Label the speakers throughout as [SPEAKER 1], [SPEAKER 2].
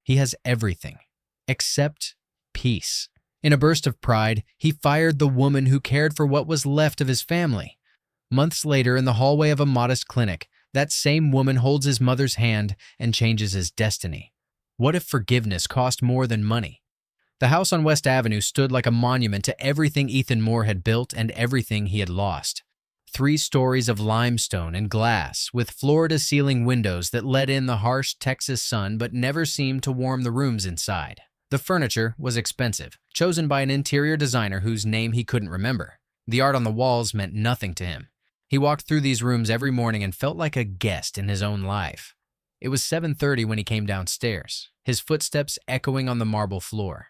[SPEAKER 1] He has everything, except peace. In a burst of pride, he fired the woman who cared for what was left of his family. Months later, in the hallway of a modest clinic, that same woman holds his mother's hand and changes his destiny. What if forgiveness cost more than money? The house on West Avenue stood like a monument to everything Ethan Moore had built and everything he had lost. 3 stories of limestone and glass, with floor-to-ceiling windows that let in the harsh Texas sun but never seemed to warm the rooms inside. The furniture was expensive, chosen by an interior designer whose name he couldn't remember. The art on the walls meant nothing to him. He walked through these rooms every morning and felt like a guest in his own life. It was 7:30 when he came downstairs, his footsteps echoing on the marble floor.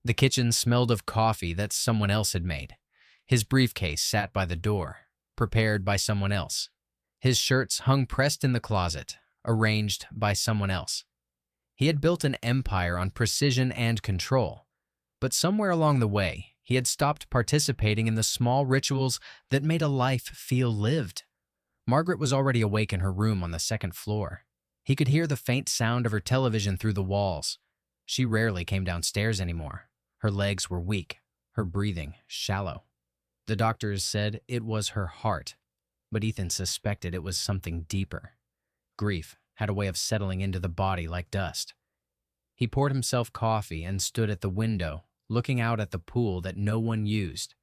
[SPEAKER 1] The kitchen smelled of coffee that someone else had made. His briefcase sat by the door, prepared by someone else. His shirts hung pressed in the closet, arranged by someone else. He had built an empire on precision and control, but somewhere along the way, he had stopped participating in the small rituals that made a life feel lived. Margaret was already awake in her room on the 2nd floor. He could hear the faint sound of her television through the walls. She rarely came downstairs anymore. Her legs were weak, her breathing shallow. The doctors said it was her heart, but Ethan suspected it was something deeper. Grief had a way of settling into the body like dust. He poured himself coffee and stood at the window, looking out at the pool that no one used.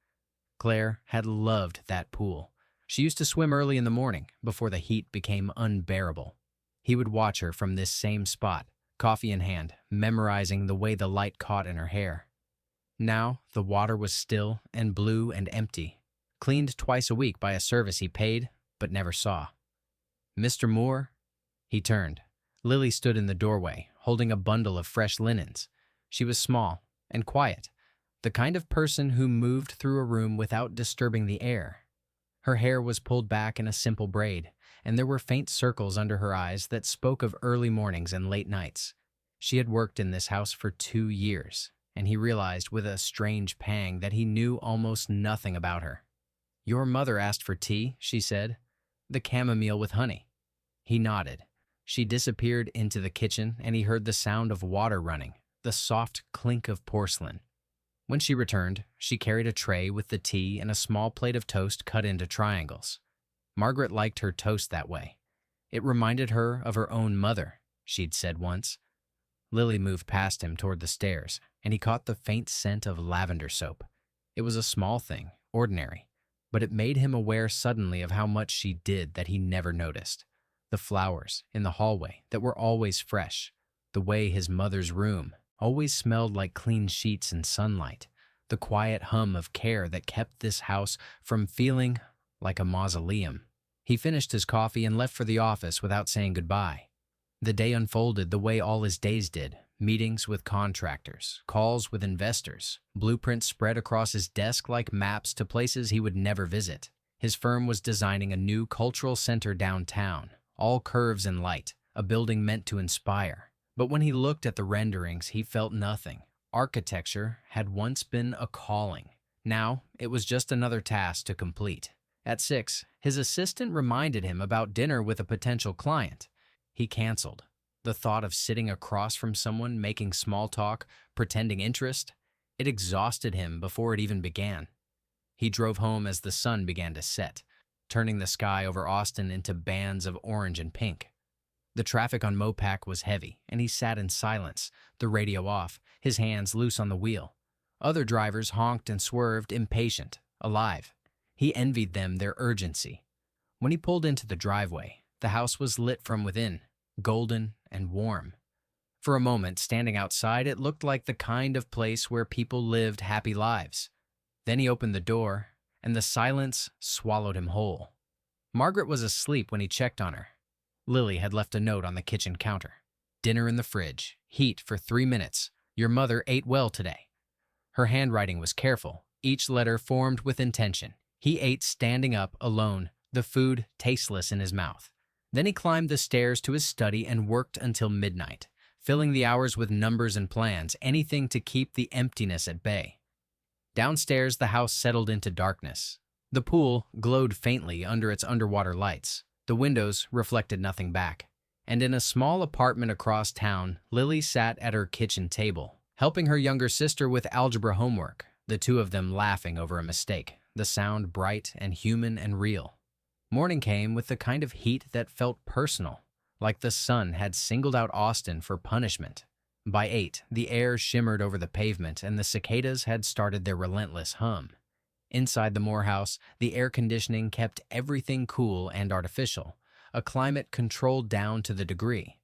[SPEAKER 1] Claire had loved that pool. She used to swim early in the morning, before the heat became unbearable. He would watch her from this same spot, coffee in hand, memorizing the way the light caught in her hair. Now, the water was still and blue and empty, cleaned twice a week by a service he paid but never saw. "Mr. Moore?" He turned. Lily stood in the doorway, holding a bundle of fresh linens. She was small and quiet, the kind of person who moved through a room without disturbing the air. Her hair was pulled back in a simple braid, and there were faint circles under her eyes that spoke of early mornings and late nights. She had worked in this house for 2 years, and he realized with a strange pang that he knew almost nothing about her. "Your mother asked for tea," she said. "The chamomile with honey." He nodded. She disappeared into the kitchen, and he heard the sound of water running, the soft clink of porcelain. When she returned, she carried a tray with the tea and a small plate of toast cut into triangles. Margaret liked her toast that way. It reminded her of her own mother, she'd said once. Lily moved past him toward the stairs, and he caught the faint scent of lavender soap. It was a small thing, ordinary, but it made him aware suddenly of how much she did that he never noticed. The flowers in the hallway that were always fresh, the way his mother's room always smelled like clean sheets and sunlight, the quiet hum of care that kept this house from feeling like a mausoleum. He finished his coffee and left for the office without saying goodbye. The day unfolded the way all his days did. Meetings with contractors, calls with investors, blueprints spread across his desk like maps to places he would never visit. His firm was designing a new cultural center downtown, all curves and light, a building meant to inspire. But when he looked at the renderings, he felt nothing. Architecture had once been a calling. Now, it was just another task to complete. At 6, his assistant reminded him about dinner with a potential client. He canceled. The thought of sitting across from someone, making small talk, pretending interest, it exhausted him before it even began. He drove home as the sun began to set, turning the sky over Austin into bands of orange and pink. The traffic on Mopac was heavy, and he sat in silence, the radio off, his hands loose on the wheel. Other drivers honked and swerved, impatient, alive. He envied them their urgency. When he pulled into the driveway, the house was lit from within, golden and warm. For a moment, standing outside, it looked like the kind of place where people lived happy lives. Then he opened the door, and the silence swallowed him whole. Margaret was asleep when he checked on her. Lily had left a note on the kitchen counter. "Dinner in the fridge. Heat for 3 minutes. Your mother ate well today." Her handwriting was careful, each letter formed with intention. He ate standing up, alone, the food tasteless in his mouth. Then he climbed the stairs to his study and worked until midnight, filling the hours with numbers and plans, anything to keep the emptiness at bay. Downstairs, the house settled into darkness. The pool glowed faintly under its underwater lights. The windows reflected nothing back, And in a small apartment across town, Lily sat at her kitchen table, helping her younger sister with algebra homework, the two of them laughing over a mistake, the sound bright and human and real. Morning came with the kind of heat that felt personal, like the sun had singled out Austin for punishment. By 8, the air shimmered over the pavement and the cicadas had started their relentless hum. Inside the Morehouse, the air conditioning kept everything cool and artificial, a climate controlled down to the degree.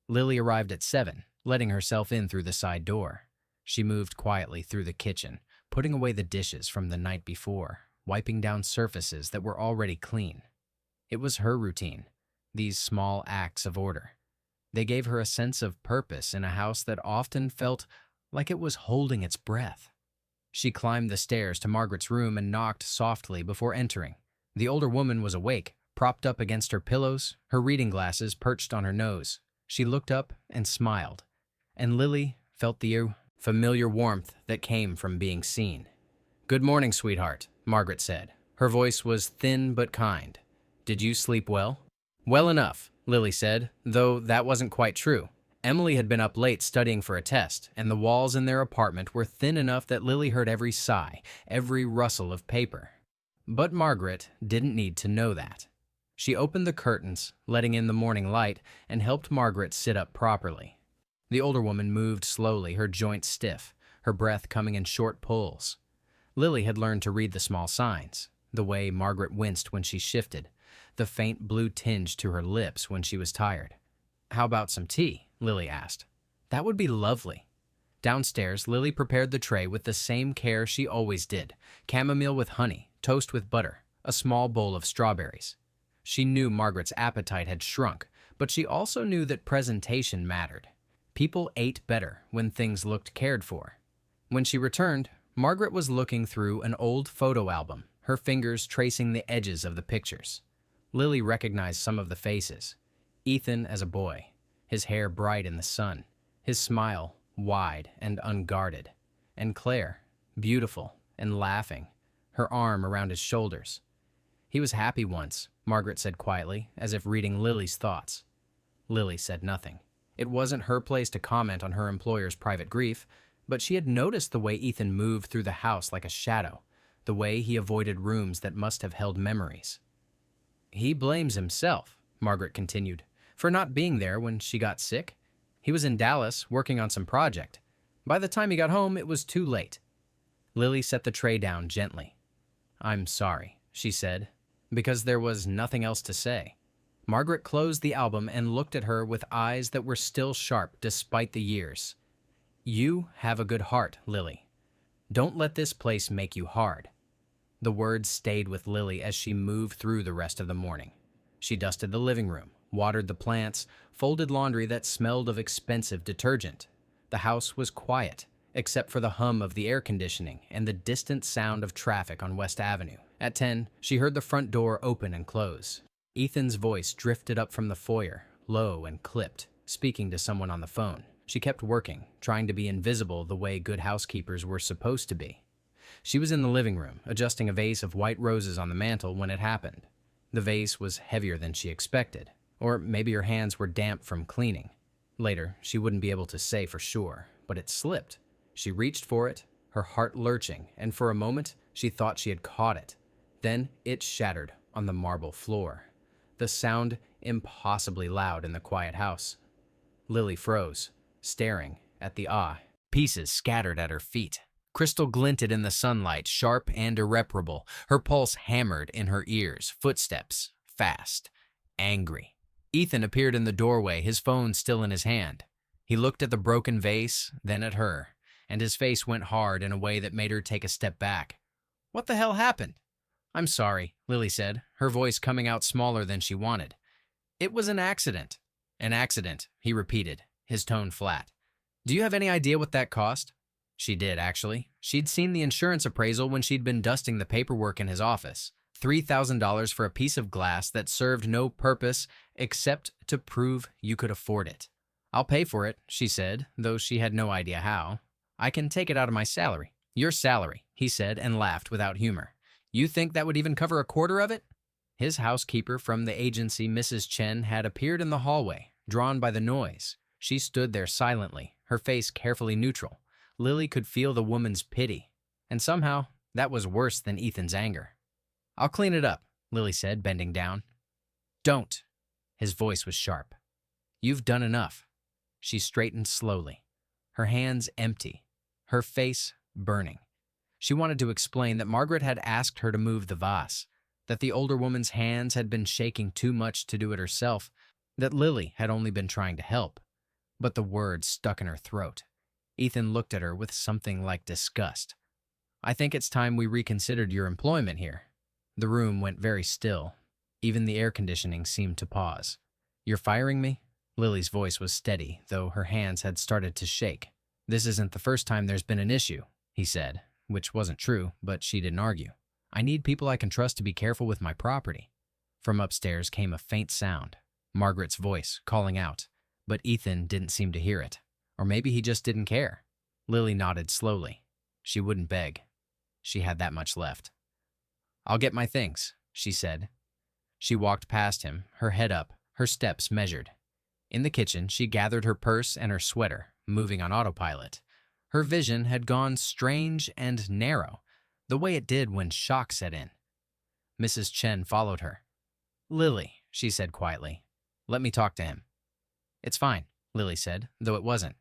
[SPEAKER 1] Lily arrived at 7, letting herself in through the side door. She moved quietly through the kitchen, putting away the dishes from the night before, wiping down surfaces that were already clean. It was her routine, these small acts of order. They gave her a sense of purpose in a house that often felt like it was holding its breath. She climbed the stairs to Margaret's room and knocked softly before entering. The older woman was awake, propped up against her pillows, her reading glasses perched on her nose. She looked up and smiled, and Lily felt the familiar warmth that came from being seen. "Good morning, sweetheart," Margaret said. Her voice was thin but kind. "Did you sleep well?" "Well enough," Lily said, though that wasn't quite true. Emily had been up late studying for a test, and the walls in their apartment were thin enough that Lily heard every sigh, every rustle of paper. But Margaret didn't need to know that. She opened the curtains, letting in the morning light, and helped Margaret sit up properly. The older woman moved slowly, her joints stiff, her breath coming in short pulls. Lily had learned to read the small signs, the way Margaret winced when she shifted, the faint blue tinge to her lips when she was tired. "How about some tea?" Lily asked. "That would be lovely." Downstairs, Lily prepared the tray with the same care she always did: chamomile with honey, toast with butter, a small bowl of strawberries. She knew Margaret's appetite had shrunk, but she also knew that presentation mattered. People ate better when things looked cared for. When she returned, Margaret was looking through an old photo album, her fingers tracing the edges of the pictures. Lily recognized some of the faces. Ethan as a boy, his hair bright in the sun, his smile wide and unguarded. And Claire, beautiful and laughing, her arm around his shoulders. "He was happy once," Margaret said quietly, as if reading Lily's thoughts. Lily said nothing. It wasn't her place to comment on her employer's private grief, but she had noticed the way Ethan moved through the house like a shadow, the way he avoided rooms that must have held memories. "He blames himself," Margaret continued, "for not being there when she got sick. He was in Dallas working on some project. By the time he got home, it was too late." Lily set the tray down gently. "I'm sorry," she said, because there was nothing else to say. Margaret closed the album and looked at her with eyes that were still sharp despite the years. "You have a good heart, Lily. Don't let this place make you hard." The words stayed with Lily as she moved through the rest of the morning. She dusted the living room, watered the plants, folded laundry that smelled of expensive detergent. The house was quiet, except for the hum of the air conditioning and the distant sound of traffic on West Avenue. At 10, she heard the front door open and close. Ethan's voice drifted up from the foyer, low and clipped, speaking to someone on the phone. She kept working, trying to be invisible the way good housekeepers were supposed to be. She was in the living room, adjusting a vase of white roses on the mantel when it happened. The vase was heavier than she expected, or maybe her hands were damp from cleaning. Later, she wouldn't be able to say for sure, but it slipped. She reached for it, her heart lurching, and for a moment, she thought she had caught it. Then it shattered on the marble floor, the sound impossibly loud in the quiet house. Lily froze, staring at the pieces scattered at her feet. Crystal glinted in the sunlight, sharp and irreparable. Her pulse hammered in her ears, footsteps, fast, angry. Ethan appeared in the doorway, his phone still in his hand. He looked at the broken vase, then at her, and his face went hard in a way that made her take a step back. "What the hell happened?" "I'm sorry," Lily said, her voice coming out smaller than she wanted. "It was an accident." "An accident," he repeated, his tone flat. "Do you have any idea what that cost?" She did, actually. She'd seen the insurance appraisal when she'd been dusting the paperwork in his office. $3,000 for a piece of glass that served no purpose except to prove you could afford it. "I'll pay for it," she said, though she had no idea how. "I can take it out of my salary." "Your salary," he said, and laughed without humor. "You think that would even cover a quarter of it?" His housekeeper from the agency, Mrs. Chen, had appeared in the hallway, Drawn by the noise, she stood there silently, her face carefully neutral. Lily could feel the woman's pity, and somehow that was worse than Ethan's anger. "I'll clean it up," Lily said, bending down. "Don't." His voice was sharp. "You've done enough." She straightened slowly, her hands empty, her face burning. She wanted to explain that Margaret had asked her to move the vase, that the older woman's hands had been shaking too much to do it herself, that Lily had only been trying to help. But the words stuck in her throat. Ethan looked at her with something like disgust. "I think it's time we reconsidered your employment here." The room went very still. Even the air conditioning seemed to pause. "You're firing me?" Lily's voice was steady, though her hands had started to shake. "This isn't the first time there's been an issue," he said, which wasn't true, but she didn't argue. "I need people I can trust to be careful with my property." From upstairs came a faint sound, Margaret's voice calling out, but Ethan didn't seem to hear it. Or maybe he just didn't care. Lily nodded slowly. She wouldn't beg. She had that much left. "I'll get my things," she said. She walked past him, her head up, her steps measured. In the kitchen, she gathered her purse and her sweater, moving on autopilot. Her vision had gone strange and narrow, the way it did when shock set in. Mrs. Chen followed her. "Lily," she said quietly, "let me talk to him." "It's fine," Lily said, though it wasn't.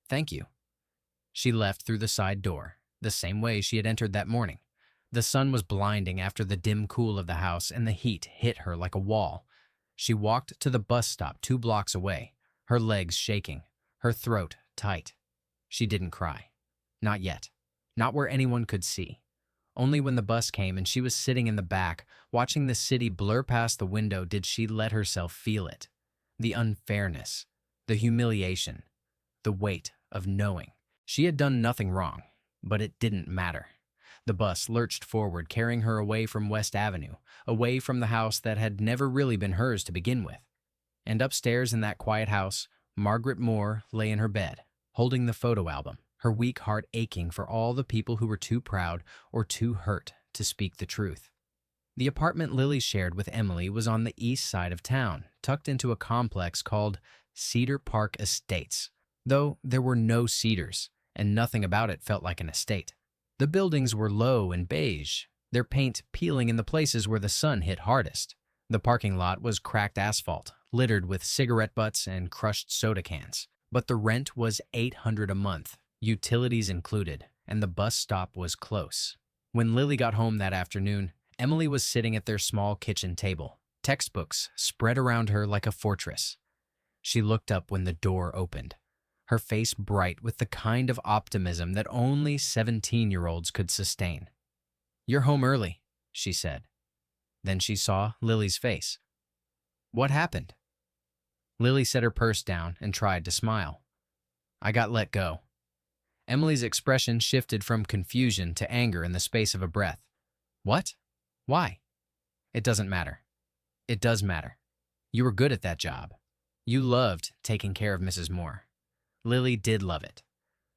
[SPEAKER 1] "Thank you." She left through the side door, the same way she had entered that morning. The sun was blinding after the dim cool of the house, and the heat hit her like a wall. She walked to the bus stop 2 blocks away, her legs shaking, her throat tight. She didn't cry. Not yet. Not where anyone could see. Only when the bus came and she was sitting in the back, watching the city blur past the window, did she let herself feel it. The unfairness, the humiliation, the weight of knowing. She had done nothing wrong, but it didn't matter. The bus lurched forward, carrying her away from West Avenue, away from the house that had never really been hers to begin with. And upstairs in that quiet house, Margaret Moore lay in her bed, holding the photo album, her weak heart aching for all the people who were too proud or too hurt to speak the truth. The apartment Lily shared with Emily was on the east side of town, tucked into a complex called Cedar Park Estates, though there were no cedars, and nothing about it felt like an estate. The buildings were low and beige, their paint peeling in the places where the sun hit hardest. The parking lot was cracked asphalt, littered with cigarette butts and crushed soda cans. But the rent was $800 a month, utilities included, and the bus stop was close. When Lily got home that afternoon, Emily was sitting at their small kitchen table, textbooks spread around her like a fortress. She looked up when the door opened, her face bright with the kind of optimism that only 17-year-olds could sustain. "You're home early," she said. Then she saw Lily's face. "What happened?" Lily set her purse down and tried to smile. "I got let go." Emily's expression shifted from confusion to anger in the space of a breath. "What? Why?" "It doesn't matter." "It does matter. You were good at that job. You loved taking care of Mrs. Moore." Lily did love it.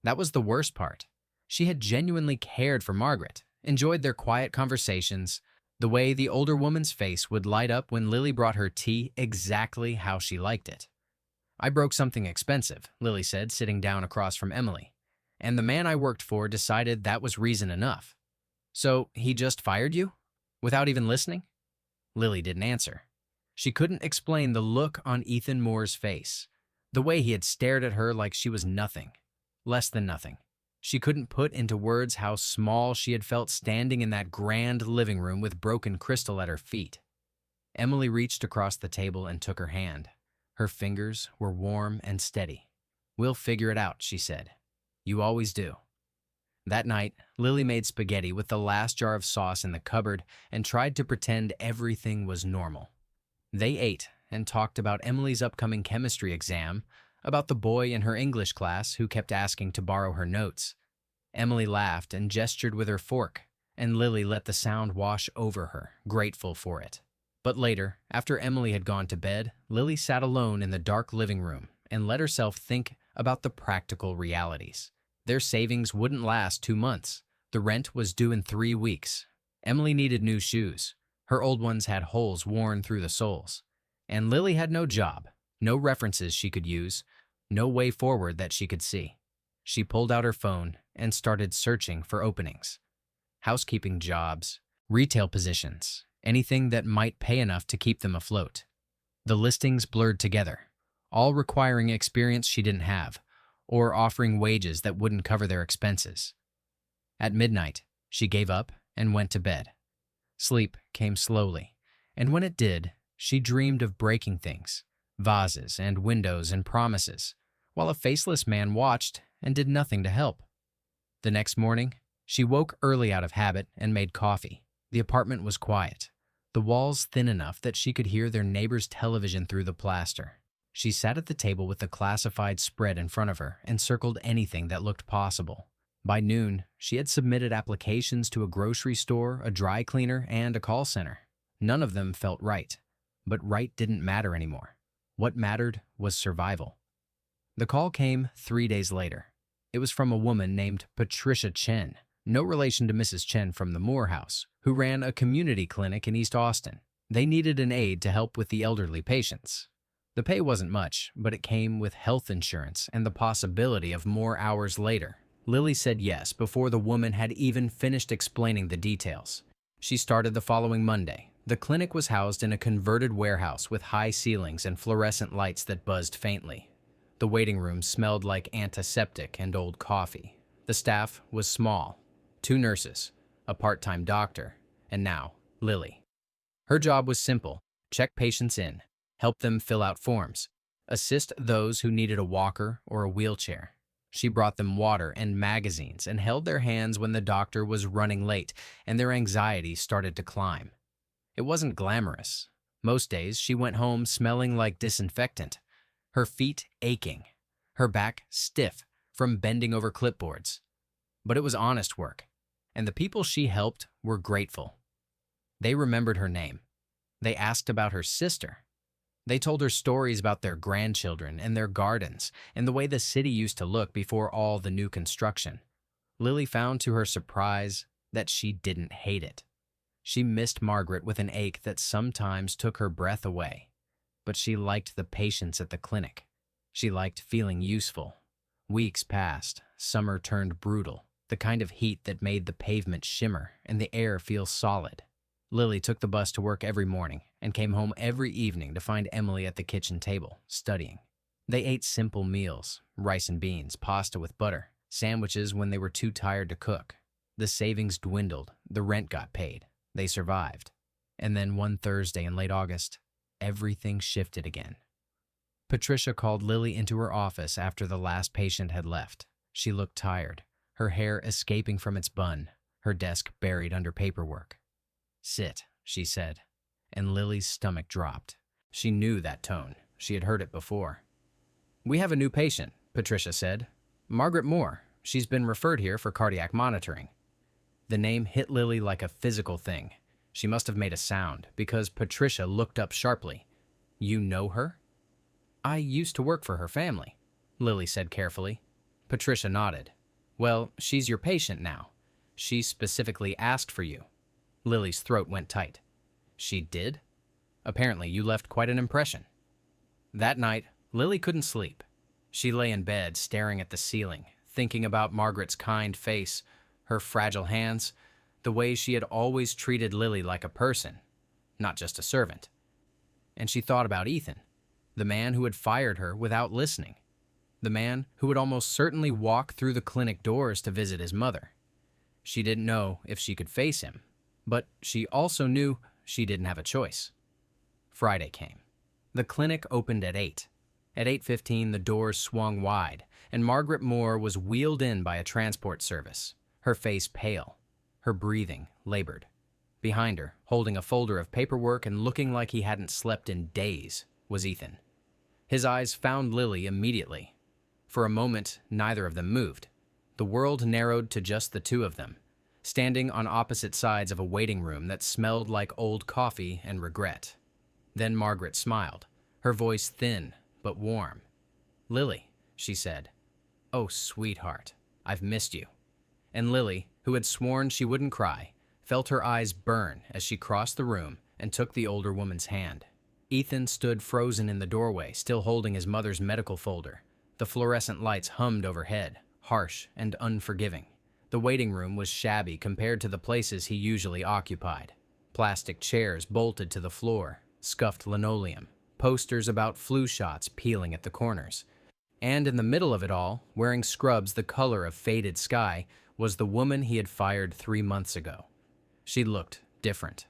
[SPEAKER 1] That was the worst part. She had genuinely cared for Margaret, enjoyed their quiet conversations, the way the older woman's face would light up when Lily brought her tea exactly how she liked it. "I broke something expensive," Lily said, sitting down across from Emily. "And the man I worked for decided that was reason enough." "So he just fired you? Without even listening?" Lily didn't answer. She couldn't explain the look on Ethan Moore's face, the way he had stared at her like she was nothing, less than nothing. She couldn't put into words how small she had felt standing in that grand living room with broken crystal at her feet. Emily reached across the table and took her hand. Her fingers were warm and steady. "We'll figure it out," she said. "You always do." That night, Lily made spaghetti with the last jar of sauce in the cupboard and tried to pretend everything was normal. They ate and talked about Emily's upcoming chemistry exam, about the boy in her English class who kept asking to borrow her notes. Emily laughed and gestured with her fork, and Lily let the sound wash over her, grateful for it. But later, after Emily had gone to bed, Lily sat alone in the dark living room and let herself think about the practical realities. Their savings wouldn't last 2 months. The rent was due in 3 weeks. Emily needed new shoes. Her old ones had holes worn through the soles. And Lily had no job, No references she could use, no way forward that she could see. She pulled out her phone and started searching for openings. Housekeeping jobs, retail positions, anything that might pay enough to keep them afloat. The listings blurred together, all requiring experience she didn't have, or offering wages that wouldn't cover their expenses. At midnight, she gave up and went to bed. Sleep came slowly, and when it did, she dreamed of breaking things, vases and windows and promises, while a faceless man watched and did nothing to help. The next morning, she woke early out of habit and made coffee. The apartment was quiet, the walls thin enough that she could hear their neighbor's television through the plaster. She sat at the table with the classified spread in front of her and circled anything that looked possible. By noon, she had submitted applications to a grocery store, a dry cleaner, and a call center. None of them felt right, but right didn't matter anymore. What mattered was survival. The call came 3 days later. It was from a woman named Patricia Chen, no relation to Mrs. Chen from the Moore House, who ran a community clinic in East Austin. They needed an aide to help with the elderly patients. The pay wasn't much, but it came with health insurance and the possibility of more hours later. Lily said yes before the woman had even finished explaining the details. She started the following Monday. The clinic was housed in a converted warehouse with high ceilings and fluorescent lights that buzzed faintly. The waiting room smelled like antiseptic and old coffee. The staff was small. 2 nurses, a part-time doctor, and now Lily. Her job was simple: check patients in, help them fill out forms, assist those who needed a walker or a wheelchair. She brought them water and magazines and held their hands when the doctor was running late and their anxiety started to climb. It wasn't glamorous. Most days she went home smelling like disinfectant, her feet aching, her back stiff from bending over clipboards. But it was honest work, and the people she helped were grateful. They remembered her name. They asked about her sister. They told her stories about their grandchildren and their gardens and the way the city used to look before all the new construction. Lily found to her surprise that she didn't hate it. She missed Margaret with an ache that sometimes took her breath away. But she liked the patients at the clinic. She liked feeling useful. Weeks passed. Summer turned brutal, the kind of heat that made the pavement shimmer and the air feel solid. Lily took the bus to work every morning and came home every evening to find Emily at the kitchen table, studying. They ate simple meals: rice and beans, pasta with butter, sandwiches when they were too tired to cook. The savings dwindled, the rent got paid. They survived. And then one Thursday in late August, everything shifted again. Patricia called Lily into her office after the last patient had left. She looked tired, her hair escaping from its bun, her desk buried under paperwork. "Sit," she said, and Lily's stomach dropped. She knew that tone. She had heard it before. "We have a new patient," Patricia said. "Margaret Moore. She's been referred here for cardiac monitoring." The name hit Lily like a physical thing. She must have made a sound, because Patricia looked up sharply. "You know her?" "I used to work for her family," Lily said carefully. Patricia nodded. "Well, she's your patient now. She specifically asked for you." Lily's throat went tight. "She did? Apparently you left quite an impression." That night, Lily couldn't sleep. She lay in bed staring at the ceiling, thinking about Margaret's kind face, her fragile hands, the way she had always treated Lily like a person, not just a servant. And she thought about Ethan, the man who had fired her without listening, the man who would almost certainly walk through the clinic doors to visit his mother. She didn't know if she could face him, but she also knew she didn't have a choice. Friday came. The clinic opened at 8. At 8:15, the doors swung wide, and Margaret Moore was wheeled in by a transport service, her face pale, her breathing labored. Behind her, holding a folder of paperwork and looking like he hadn't slept in days, was Ethan. His eyes found Lily immediately. For a moment, neither of them moved. The world narrowed to just the two of them, standing on opposite sides of a waiting room that smelled like old coffee and regret. Then Margaret smiled, her voice thin but warm. "Lily," she said. "Oh, sweetheart, I've missed you." And Lily, who had sworn she wouldn't cry, felt her eyes burn as she crossed the room and took the older woman's hand. Ethan stood frozen in the doorway, still holding his mother's medical folder. The fluorescent lights hummed overhead, harsh and unforgiving. The waiting room was shabby compared to the places he usually occupied. Plastic chairs bolted to the floor, scuffed linoleum, posters about flu shots peeling at the corners. And in the middle of it all, wearing scrubs the color of faded sky, was the woman he had fired 3 months ago. She looked different.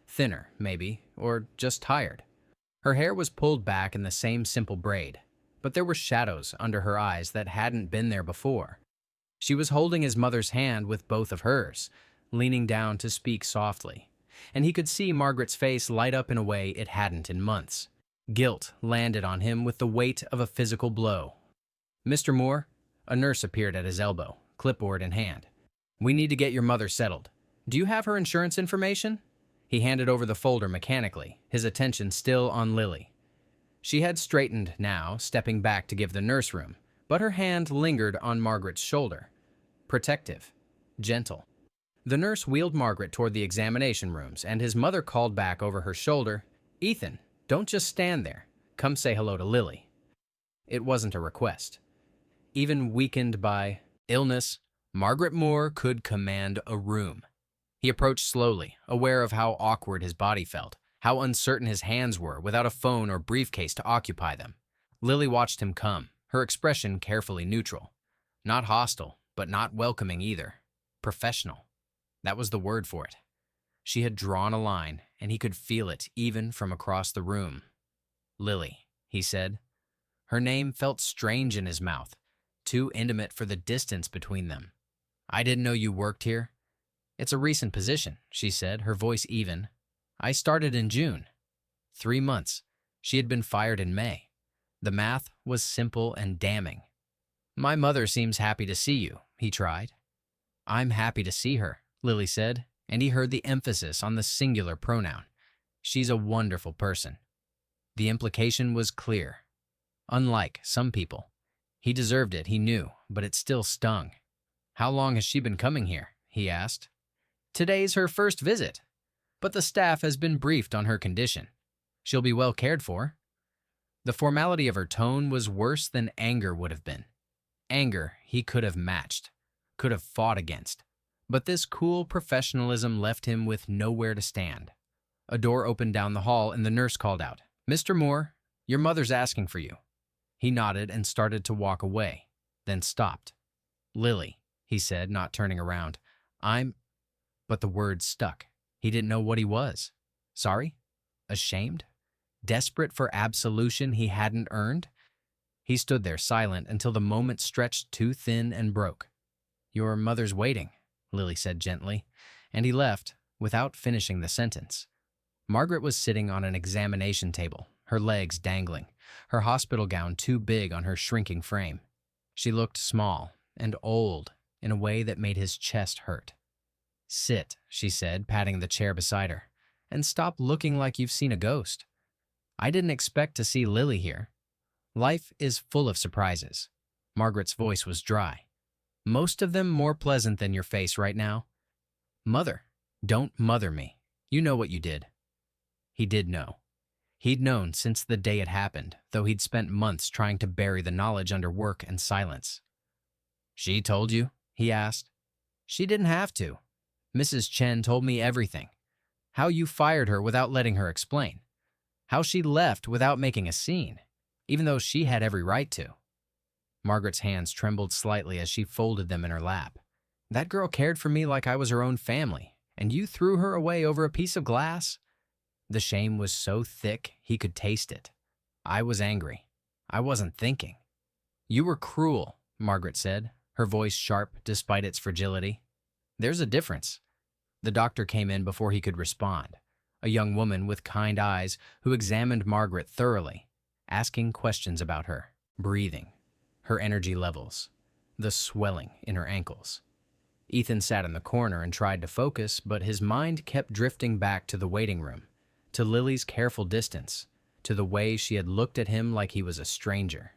[SPEAKER 1] Thinner, maybe, or just tired. Her hair was pulled back in the same simple braid, but there were shadows under her eyes that hadn't been there before. She was holding his mother's hand with both of hers, leaning down to speak softly, and he could see Margaret's face light up in a way it hadn't in months. Guilt landed on him with the weight of a physical blow. "Mr. Moore," a nurse appeared at his elbow, clipboard in hand. "We need to get your mother settled. Do you have her insurance information?" He handed over the folder mechanically, his attention still on Lily. She had straightened now, stepping back to give the nurse room, but her hand lingered on Margaret's shoulder. Protective, gentle. The nurse wheeled Margaret toward the examination rooms, and his mother called back over her shoulder, "Ethan, don't just stand there. Come say hello to Lily." It wasn't a request. Even weakened by illness, Margaret Moore could command a room. He approached slowly, aware of how awkward his body felt, how uncertain his hands were without a phone or briefcase to occupy them. Lily watched him come, her expression carefully neutral. Not hostile, but not welcoming either. Professional. That was the word for it. She had drawn a line, and he could feel it even from across the room. "Lily," he said. Her name felt strange in his mouth, too intimate for the distance between them. "I didn't know you worked here." "It's a recent position," she said, her voice even. "I started in June." 3 months. She had been fired in May. The math was simple and damning. "My mother seems happy to see you," he tried. "I'm happy to see her," Lily said, and he heard the emphasis on the singular pronoun. "She's a wonderful person." The implication was clear. Unlike some people. He deserved it, he knew, but it still stung. "How long has she been coming here?" he asked. "Today's her first visit, but the staff has been briefed on her condition. She'll be well cared for." The formality of her tone was worse than anger would have been. Anger he could have matched, could have fought against, but this cool professionalism left him with nowhere to stand. A door opened down the hall and the nurse called out, "Mr. Moore, your mother's asking for you." He nodded and started to walk away, then stopped. "Lily," he said, not turning around. But the words stuck. He didn't know what he was. Sorry? Ashamed? Desperate for absolution he hadn't earned? He stood there silent until the moment stretched too thin and broke. "Your mother's waiting," Lily said gently, and he left without finishing the sentence. Margaret was sitting on an examination table, her legs dangling, her hospital gown too big on her shrinking frame. She looked small and old in a way that made his chest hurt. "Sit," she said, patting the chair beside her, "and stop looking like you've seen a ghost. I didn't expect to see Lily here. Life is full of surprises." Margaret's voice was dry. "Most of them more pleasant than your face right now." "Mother, don't mother me. You know what you did." He did know. He'd known since the day it happened, though he'd spent months trying to bury the knowledge under work and silence. "She told you?" he asked. "She didn't have to. Mrs. Chen told me everything. How you fired her without letting her explain. How she left without making a scene, even though she had every right to." Margaret's hands trembled slightly as she folded them in her lap. "That girl cared for me like I was her own family, and you threw her away over a piece of glass?" The shame was so thick he could taste it. "I was angry. I wasn't thinking." "You were cruel," Margaret said, her voice sharp despite its fragility. "There's a difference." The doctor came in before he could respond, a young woman with kind eyes who examined Margaret thoroughly, asking questions about her, breathing, her energy levels, the swelling in her ankles. Ethan sat in the corner and tried to focus, but his mind kept drifting back to the waiting room, to Lily's careful distance, to the way she had looked at him like he was a stranger.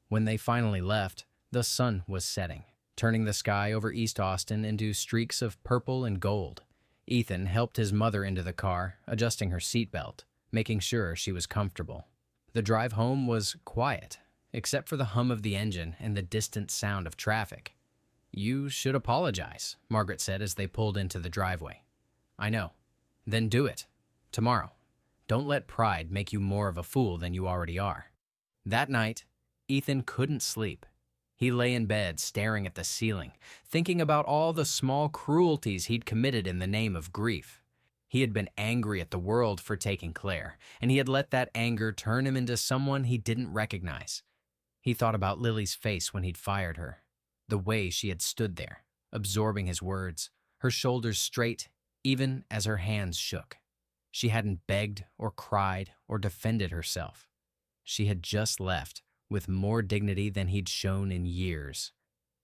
[SPEAKER 1] When they finally left, the sun was setting, turning the sky over East Austin into streaks of purple and gold. Ethan helped his mother into the car, adjusting her seatbelt, making sure she was comfortable. The drive home was quiet, except for the hum of the engine and the distant sound of traffic. "You should apologize," Margaret said as they pulled into the driveway. "I know. Then do it. Tomorrow. Don't let pride make you more of a fool than you already are." That night, Ethan couldn't sleep. He lay in bed staring at the ceiling, thinking about all the small cruelties he'd committed in the name of grief. He had been angry at the world for taking Claire, and he had let that anger turn him into someone he didn't recognize. He thought about Lily's face when he'd fired her, the way she had stood there, absorbing his words, her shoulders straight, even as her hands shook. She hadn't begged or cried or defended herself. She had just left, with more dignity than he'd shown in years.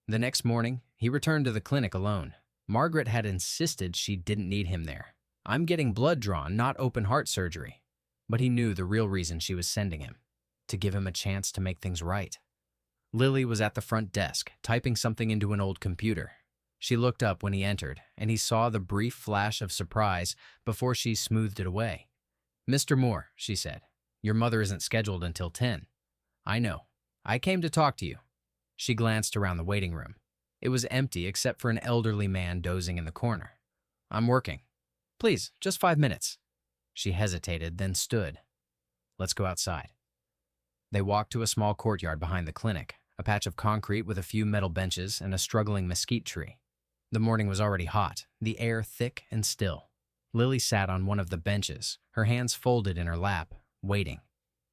[SPEAKER 1] The next morning, he returned to the clinic alone. Margaret had insisted she didn't need him there. "I'm getting blood drawn, not open heart surgery." But he knew the real reason she was sending him, to give him a chance to make things right. Lily was at the front desk, typing something into an old computer. She looked up when he entered, and he saw the brief flash of surprise before she smoothed it away. "Mr. Moore," she said, "your mother isn't scheduled until 10. "I know. I came to talk to you." She glanced around the waiting room. It was empty except for an elderly man dozing in the corner. "I'm working. Please, just 5 minutes." She hesitated, then stood. "Let's go outside." They walked to a small courtyard behind the clinic, a patch of concrete with a few metal benches and a struggling mesquite tree. The morning was already hot, the air thick and still. Lily sat on one of the benches, her hands folded in her lap, waiting.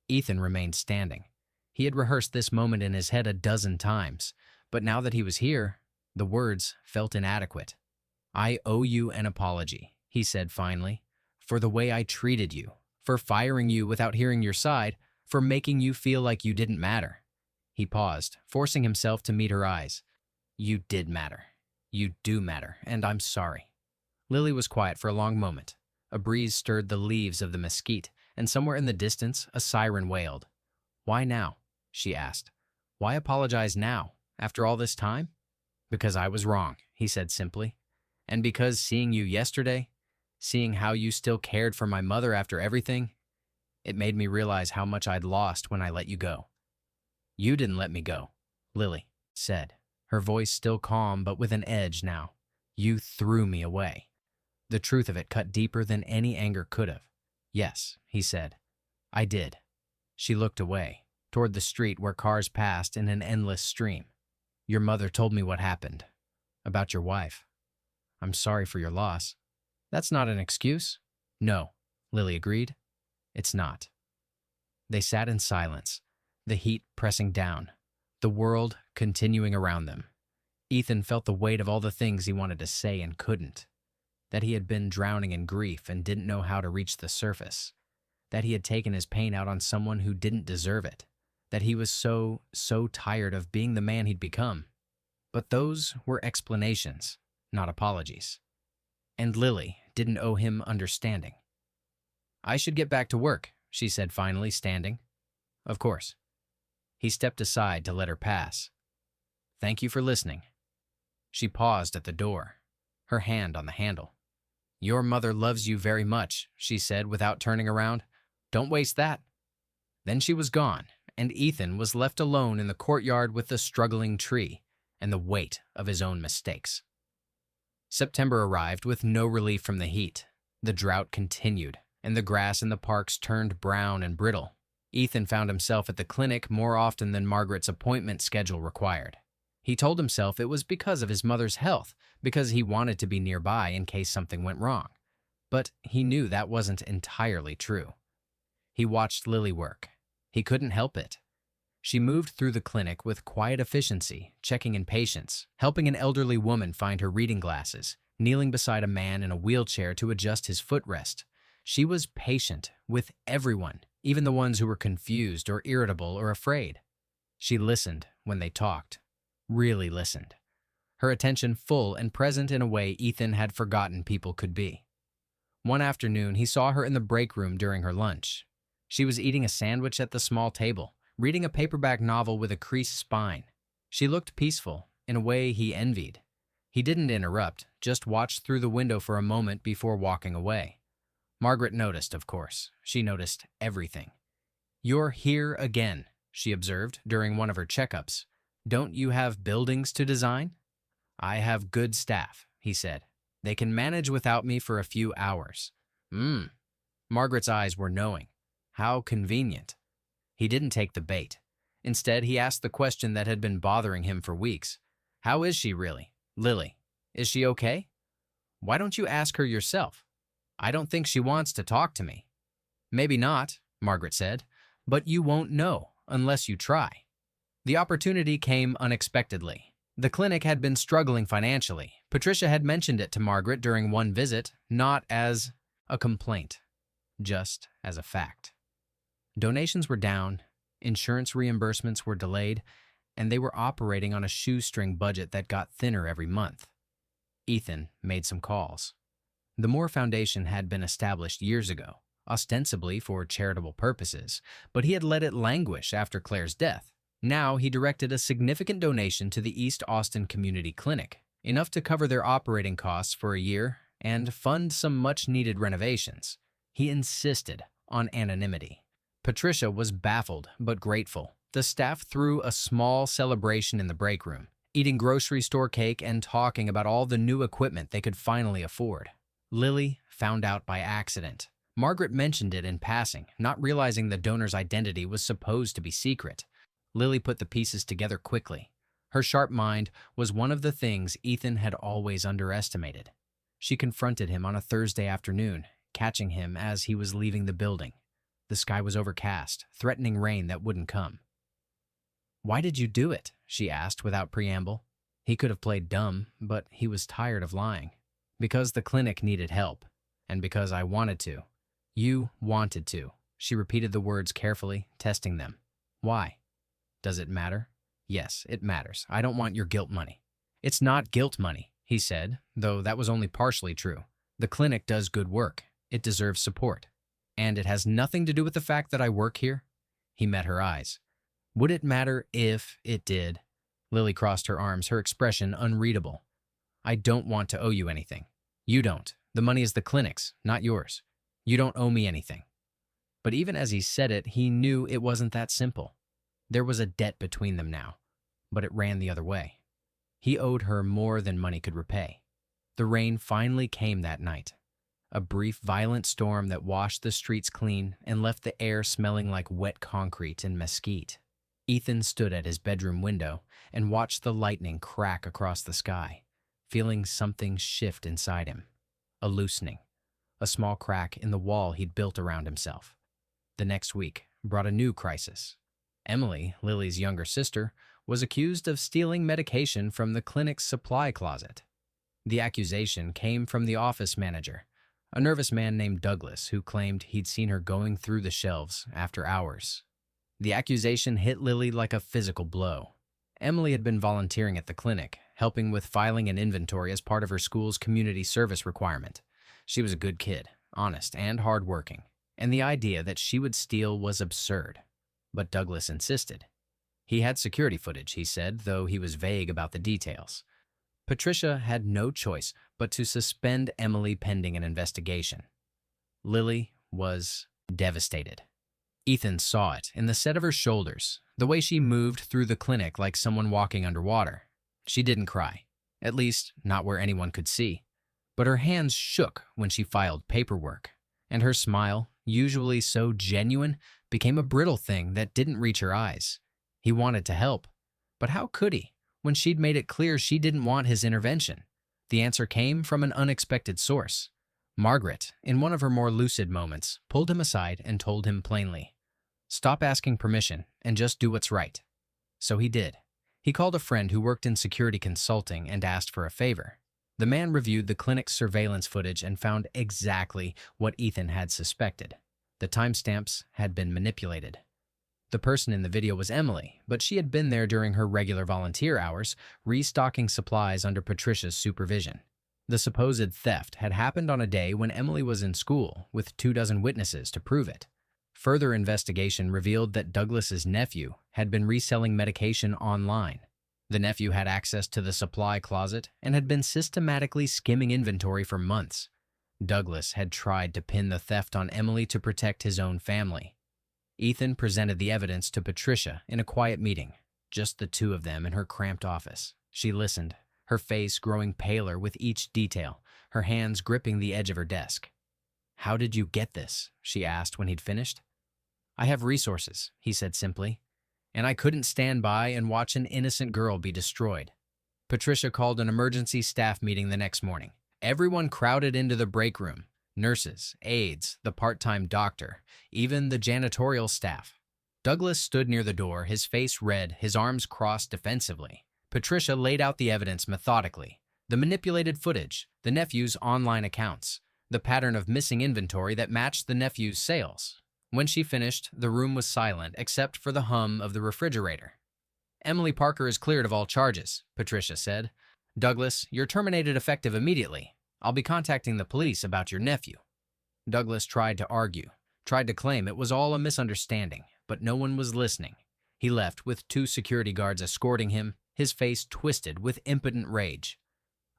[SPEAKER 1] Ethan remained standing. He had rehearsed this moment in his head a dozen times, but now that he was here, the words felt inadequate. "I owe you an apology," he said finally, "for the way I treated you, for firing you without hearing your side, for making you feel like you didn't matter." He paused, forcing himself to meet her eyes. "You did matter. You do matter, and I'm sorry." Lily was quiet for a long moment. A breeze stirred the leaves of the mesquite, and somewhere in the distance, a siren wailed. "Why now?" she asked. "Why apologize now, after all this time?" "Because I was wrong," he said simply. "And because seeing you yesterday, seeing how you still cared for my mother after everything, it made me realize how much I'd lost when I let you go." "You didn't let me go," Lily said, her voice still calm but with an edge now. "You threw me away." The truth of it cut deeper than any anger could have. "Yes," he said, "I did." She looked away, toward the street where cars passed in an endless stream. "Your mother told me what happened, about your wife. I'm sorry for your loss." "That's not an excuse." "No," Lily agreed. "It's not." They sat in silence, the heat pressing down, the world continuing around them. Ethan felt the weight of all the things he wanted to say and couldn't. That he had been drowning in grief and didn't know how to reach the surface. That he had taken his pain out on someone who didn't deserve it. That he was so tired of being the man he'd become. But those were explanations, not apologies. And Lily didn't owe him understanding. "I should get back to work," she said finally, standing. "Of course." He stepped aside to let her pass. "Thank you for listening." She paused at the door, her hand on the handle. "Your mother loves you very much," she said without turning around. "Don't waste that." Then she was gone, and Ethan was left alone in the courtyard with the struggling tree and the weight of his own mistakes. September arrived with no relief from the heat. The drought continued, and the grass in the parks turned brown and brittle. Ethan found himself at the clinic more often than Margaret's appointment schedule required. He told himself it was because of his mother's health, because he wanted to be nearby in case something went wrong. But he knew that wasn't entirely true. He watched Lily work. He couldn't help it. She moved through the clinic with quiet efficiency, checking in patients, helping an elderly woman find her reading glasses, kneeling beside a man in a wheelchair to adjust his footrest. She was patient with everyone, even the ones who were confused or irritable or afraid. She listened when they talked, really listened, her attention full and present in a way Ethan had forgotten people could be. One afternoon, he saw her in the break room during her lunch. She was eating a sandwich at the small table, reading a paperback novel with a creased spine. She looked peaceful, in a way he envied. He didn't interrupt, just watched through the window for a moment before walking away. Margaret noticed, of course. She noticed everything. "You're here again," she observed during one of her checkups. "Don't you have buildings to design?" "I have good staff," he said. "They can manage without me for a few hours." Margaret's eyes were knowing. How convenient. He didn't take the bait. Instead, he asked the question that had been bothering him for weeks. "How is she really? Lily, is she okay?" "Why don't you ask her yourself?" "I don't think she wants to talk to me." "Maybe not," Margaret said, "but you won't know unless you try." The opportunity came unexpectedly. The clinic had been struggling financially. Patricia had mentioned it to Margaret during one visit, not as a complaint, just as a fact. Donations were down, insurance reimbursements were delayed, and they were operating on a shoestring budget that got thinner every month. Ethan made some calls. The Moore Foundation had been established years ago, ostensibly for charitable purposes, but he had let it languish after Claire's death. Now he directed a significant donation to the East Austin Community Clinic, enough to cover their operating costs for a year and fund some much-needed renovations. He insisted on anonymity. Patricia was baffled but grateful. The staff threw a small celebration in the break room, eating grocery store cake and talking about all the new equipment they could finally afford. Lily found out by accident. Margaret mentioned it in passing, not realizing the donor's identity was supposed to be secret. Lily put the pieces together quickly. Her sharp mind was one of the things Ethan had always underestimated. She confronted him on a Thursday afternoon, catching him as he was leaving the building. The sky was overcast, threatening rain that wouldn't come. "Why did you do it?" she asked without preamble. He could have played dumb, but he was tired of lying. "Because the clinic needed help, and because I wanted to." "You wanted to." She repeated the words carefully, testing them. "Why? Does it matter?" "Yes, it matters. I don't want your guilt money." "It's not guilt money," he said, though that was only partially true. "The clinic does good work. It deserves support. And it has nothing to do with the fact that I work here." He met her eyes. "Would it matter if it did?" Lily crossed her arms, her expression unreadable. "I don't want to owe you anything." "You don't. The money is the clinic's, not yours. You don't owe me anything." But even as he said it, he knew it wasn't that simple. There was a debt between them now, but it ran the other way. He owed her more than money could repay. The rain finally came that night. A brief, violent storm that washed the streets clean and left the air smelling like wet concrete and mesquite. Ethan stood at his bedroom window and watched the lightning crack across the sky, feeling something shift inside him. A loosening. A small crack in the wall he'd built around himself. The next week brought a new crisis. Emily, Lily's younger sister, was accused of stealing medication from the clinic's supply closet. The accusation came from the office manager, a nervous man named Douglas, who claimed he'd seen her going through the shelves after hours. The accusation hit Lily like a physical blow. Emily had been volunteering at the clinic, helping with filing and inventory as part of her school's community service requirement. She was a good kid, honest and hardworking, and the idea that she would steal was absurd. But Douglas insisted. He had security footage, he said, though he was vague about the details. Patricia had no choice but to suspend Emily pending an investigation. Lily was devastated. Ethan saw it in the set of her shoulders, the way she moved through the clinic like someone walking underwater. She didn't cry, at least not where anyone could see, but her hands shook when she filed paperwork, and her smile, usually so genuine, became a brittle thing that didn't reach her eyes. He wanted to help, but how could he, when she'd made it clear she didn't want his intervention? The answer came from an unexpected source. Margaret, in one of her more lucid moments, pulled him aside and told him plainly, "Stop asking permission and just do what's right." So he did. He called a friend who worked in security consulting and asked for a favor. The man reviewed the clinic's surveillance footage and found exactly what Ethan had suspected. The timestamps had been manipulated. The person in the video was Emily, but she had been there during her regular volunteer hours, restocking supplies under Patricia's supervision. The supposed theft had happened on a day when Emily was in school, with 24 witnesses to prove it. Further investigation revealed that Douglas's nephew had been reselling medication online. The nephew had access to the supply closet and had been systematically skimming inventory for months. Douglas had tried to pin the theft on Emily to protect his own family. Ethan presented the evidence to Patricia in a quiet meeting, just the two of them in her cramped office. She listened, her face growing paler with each detail, her hands gripping the edge of her desk. "How did you get this?" she asked when he'd finished. "I have resources," he said simply, "and I couldn't stand by and watch an innocent girl be destroyed." Patricia called an emergency staff meeting the next morning. Everyone crowded into the break room: nurses, aides, the part-time doctor, even the janitorial staff. Douglas stood near the door, his face red, his arms crossed defensively. Patricia laid out the evidence methodically: the manipulated footage, the nephew's online accounts, the pattern of missing inventory that matched the nephew's sales. When she finished, the room was silent except for the hum of the refrigerator. "Emily Parker is cleared of all charges," Patricia said. "Douglas, you're terminated effective immediately. I'll be contacting the police about your nephew." Douglas tried to argue, tried to claim it was all a misunderstanding, but no one was listening. He left with 2 security guards escorting him, his face twisted with impotent rage.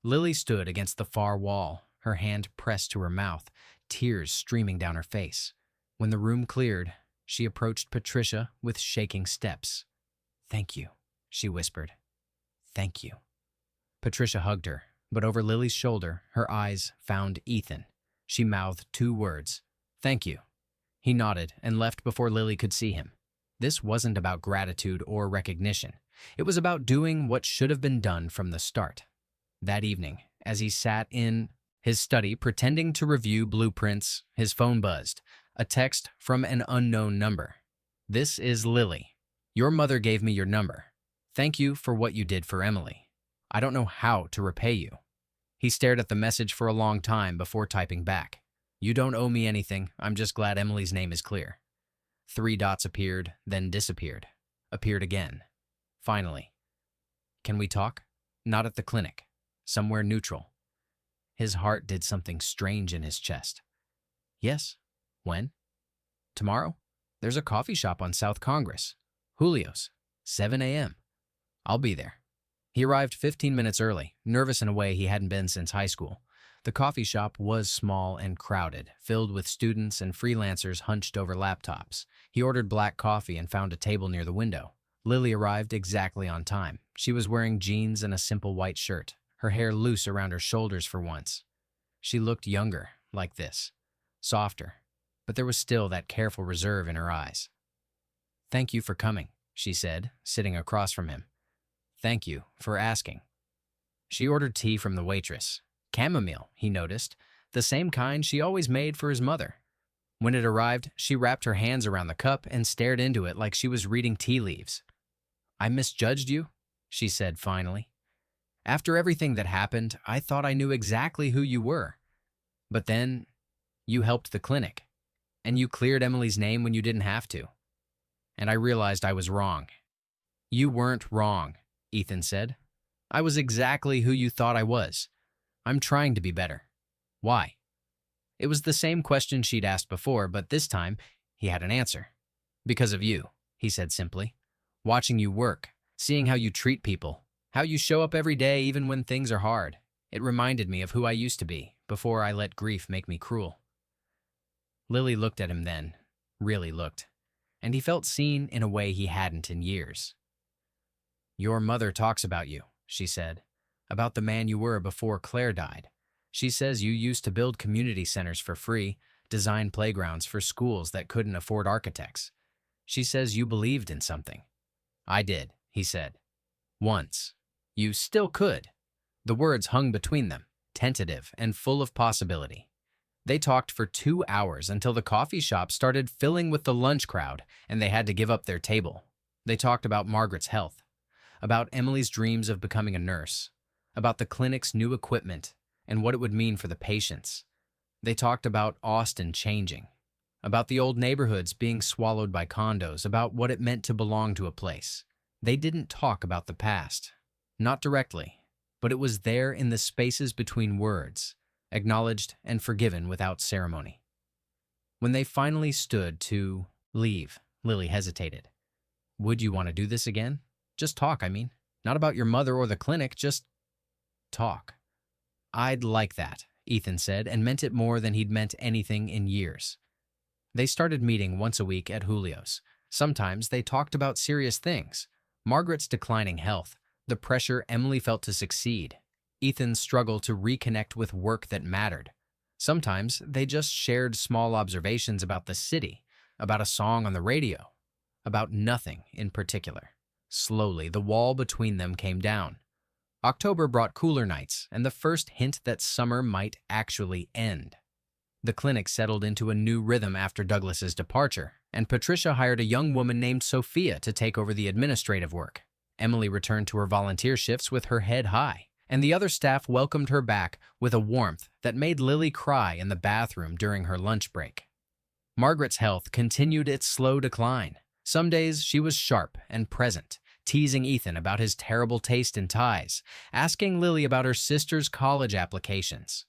[SPEAKER 1] Lily stood against the far wall, her hand pressed to her mouth, tears streaming down her face. When the room cleared, she approached Patricia with shaking steps. "Thank you," she whispered. "Thank you." Patricia hugged her, but over Lily's shoulder, her eyes found Ethan. She mouthed 2 words: "Thank you." He nodded and left before Lily could see him. This wasn't about gratitude or recognition. It was about doing what should have been done from the start. That evening, as he sat in his study pretending to review blueprints, his phone buzzed. A text from an unknown number. "This is Lily. Your mother gave me your number. Thank you for what you did for Emily. I don't know how to repay you." He stared at the message for a long time before typing back. "You don't owe me anything. I'm just glad Emily's name is clear." 3 dots appeared, then disappeared. Appeared again. Finally. "Can we talk?" "Not at the clinic. Somewhere neutral." His heart did something strange in his chest. "Yes. When?" "Tomorrow. There's a coffee shop on South Congress. Julio's. 7 a.m. I'll be there." He arrived 15 minutes early, nervous in a way he hadn't been since high school. The coffee shop was small and crowded, filled with students and freelancers hunched over laptops. He ordered black coffee and found a table near the window. Lily arrived exactly on time. She was wearing jeans and a simple white shirt, her hair loose around her shoulders for once. She looked younger, like this, softer, but there was still that careful reserve in her eyes. "Thank you for coming," she said, sitting across from him. "Thank you for asking." She ordered tea from the waitress. Chamomile, he noticed, the same kind she always made for his mother. When it arrived, she wrapped her hands around the cup and stared into it like she was reading tea leaves. "I misjudged you," she said finally. "After everything that happened, I thought I knew exactly who you were. But then, you helped the clinic. And you cleared Emily's name when you didn't have to. And I realized I was wrong." "You weren't wrong," Ethan said. "I was exactly who you thought I was. I'm trying to be better." "Why?" It was the same question she'd asked before, but this time he had an answer. "Because of you," he said simply. "Watching you work, seeing how you treat people, how you show up every day even when things are hard. It reminded me of who I used to be before I let grief make me cruel." Lily looked at him then, really looked, and he felt seen in a way he hadn't in years. "Your mother talks about you," she said, "about the man you were before Claire died. She says you used to build community centers for free, design playgrounds for schools that couldn't afford architects. She says you believed in something." "I did," he said. "Once. You still could." The words hung between them, tentative and full of possibility. They talked for 2 hours until the coffee shop started filling with the lunch crowd and they had to give up their table. They talked about Margaret's health, about Emily's dreams of becoming a nurse, about the clinic's new equipment and what it would mean for the patients. They talked about Austin changing, about the old neighborhoods being swallowed by condos, about what it meant to belong to a place. They didn't talk about the past, not directly, but it was there in the spaces between words, acknowledged and forgiven without ceremony. When they finally stood to leave, Lily hesitated. "Would you want to do this again? Just talk, I mean. Not about your mother or the clinic, just talk." "I'd like that," Ethan said, and meant it more than he'd meant anything in years. They started meeting once a week at Julio's. Sometimes they talked about serious things. Margaret's declining health, the pressure Emily felt to succeed, Ethan's struggle to reconnect with work that mattered. Sometimes they just shared small observations about the city, about a song on the radio, about nothing in particular. Slowly, the wall between them came down. October brought cooler nights and the first hint that summer might actually end. The clinic settled into a new rhythm after Douglas's departure, and Patricia hired a young woman named Sophia to take over the administrative work. Emily returned to her volunteer shifts with her head high, and the other staff welcomed her back with a warmth that made Lily cry in the bathroom during her lunch break. Margaret's health continued its slow decline. Some days she was sharp and present, teasing Ethan about his terrible taste in ties, asking Lily about her sister's college applications.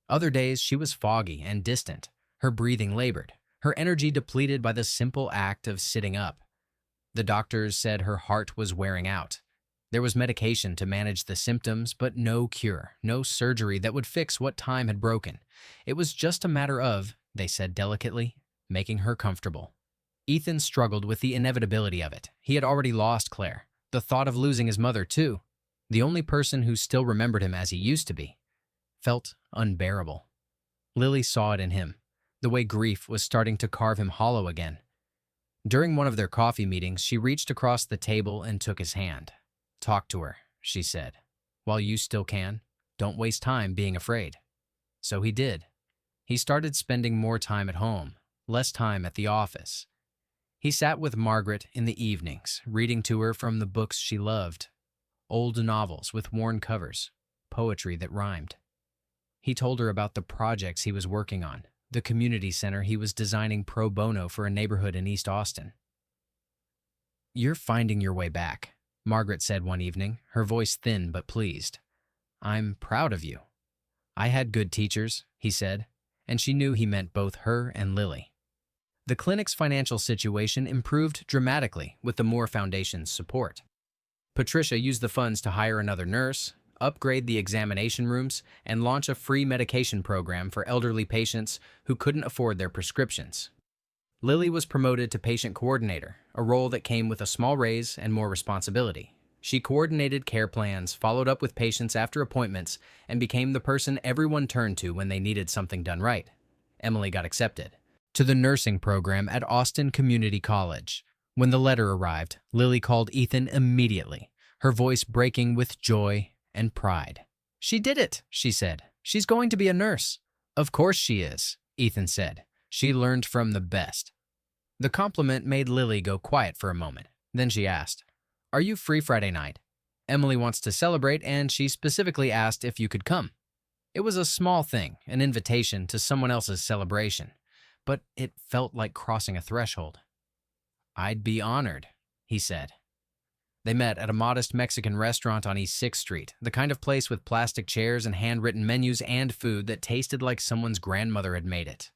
[SPEAKER 1] Other days she was foggy and distant, her breathing labored, her energy depleted by the simple act of sitting up. The doctors said her heart was wearing out. There was medication to manage the symptoms, but no cure, no surgery that would fix what time had broken. It was just a matter of, they said delicately, making her comfortable. Ethan struggled with the inevitability of it. He had already lost Claire. The thought of losing his mother, too, the only person who still remembered him as he used to be, felt unbearable. Lily saw it in him, the way grief was starting to carve him hollow again. During one of their coffee meetings, she reached across the table and took his hand. "Talk to her," she said. "While you still can, don't waste time being afraid." So he did. He started spending more time at home, less time at the office. He sat with Margaret in the evenings, reading to her from the books she loved. Old novels with worn covers, poetry that rhymed. He told her about the projects he was working on, the community center he was designing pro bono for a neighborhood in East Austin. "You're finding your way back," Margaret said one evening, her voice thin but pleased. "I'm proud of you." "I had good teachers," he said, and she knew he meant both her and Lily. The clinic's financial situation improved dramatically with the Moore Foundation's support. Patricia used the funds to hire another nurse, upgrade the examination rooms, and launch a free medication program for elderly patients who couldn't afford their prescriptions. Lily was promoted to patient coordinator, a role that came with a small raise and more responsibility. She coordinated care plans, followed up with patients after appointments, and became the person everyone turned to when they needed something done right. Emily got accepted to the nursing program at Austin Community College. When the letter arrived, Lily called Ethan immediately, her voice breaking with joy and pride. "She did it," she said. "She's going to be a nurse." "Of course she is," Ethan said. "She learned from the best." The compliment made Lily go quiet for a moment. Then she asked, "Are you free Friday night? Emily wants to celebrate, and she specifically asked if you could come." It was a small thing, an invitation to someone else's celebration, but it felt like crossing a threshold. "I'd be honored," he said. They met at a modest Mexican restaurant on East 6th Street, the kind of place with plastic chairs and handwritten menus and food that tasted like someone's grandmother had made it.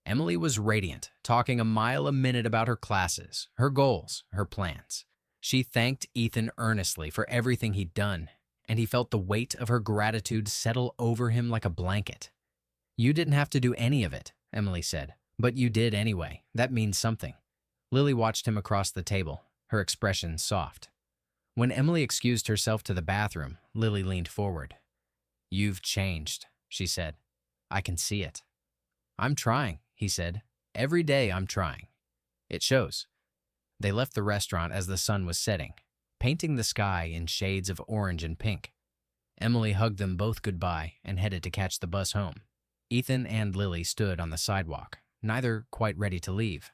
[SPEAKER 1] Emily was radiant, talking a mile a minute about her classes, her goals, her plans. She thanked Ethan earnestly for everything he'd done, and he felt the weight of her gratitude settle over him like a blanket. "You didn't have to do any of it," Emily said, "but you did anyway. That means something." Lily watched him across the table, her expression soft. When Emily excused herself to the bathroom, Lily leaned forward. "You've changed," she said. "I can see it." "I'm trying," he said. "Every day I'm trying. It shows." They left the restaurant as the sun was setting, painting the sky in shades of orange and pink. Emily hugged them both goodbye and headed to catch the bus home. Ethan and Lily stood on the sidewalk, neither quite ready to leave.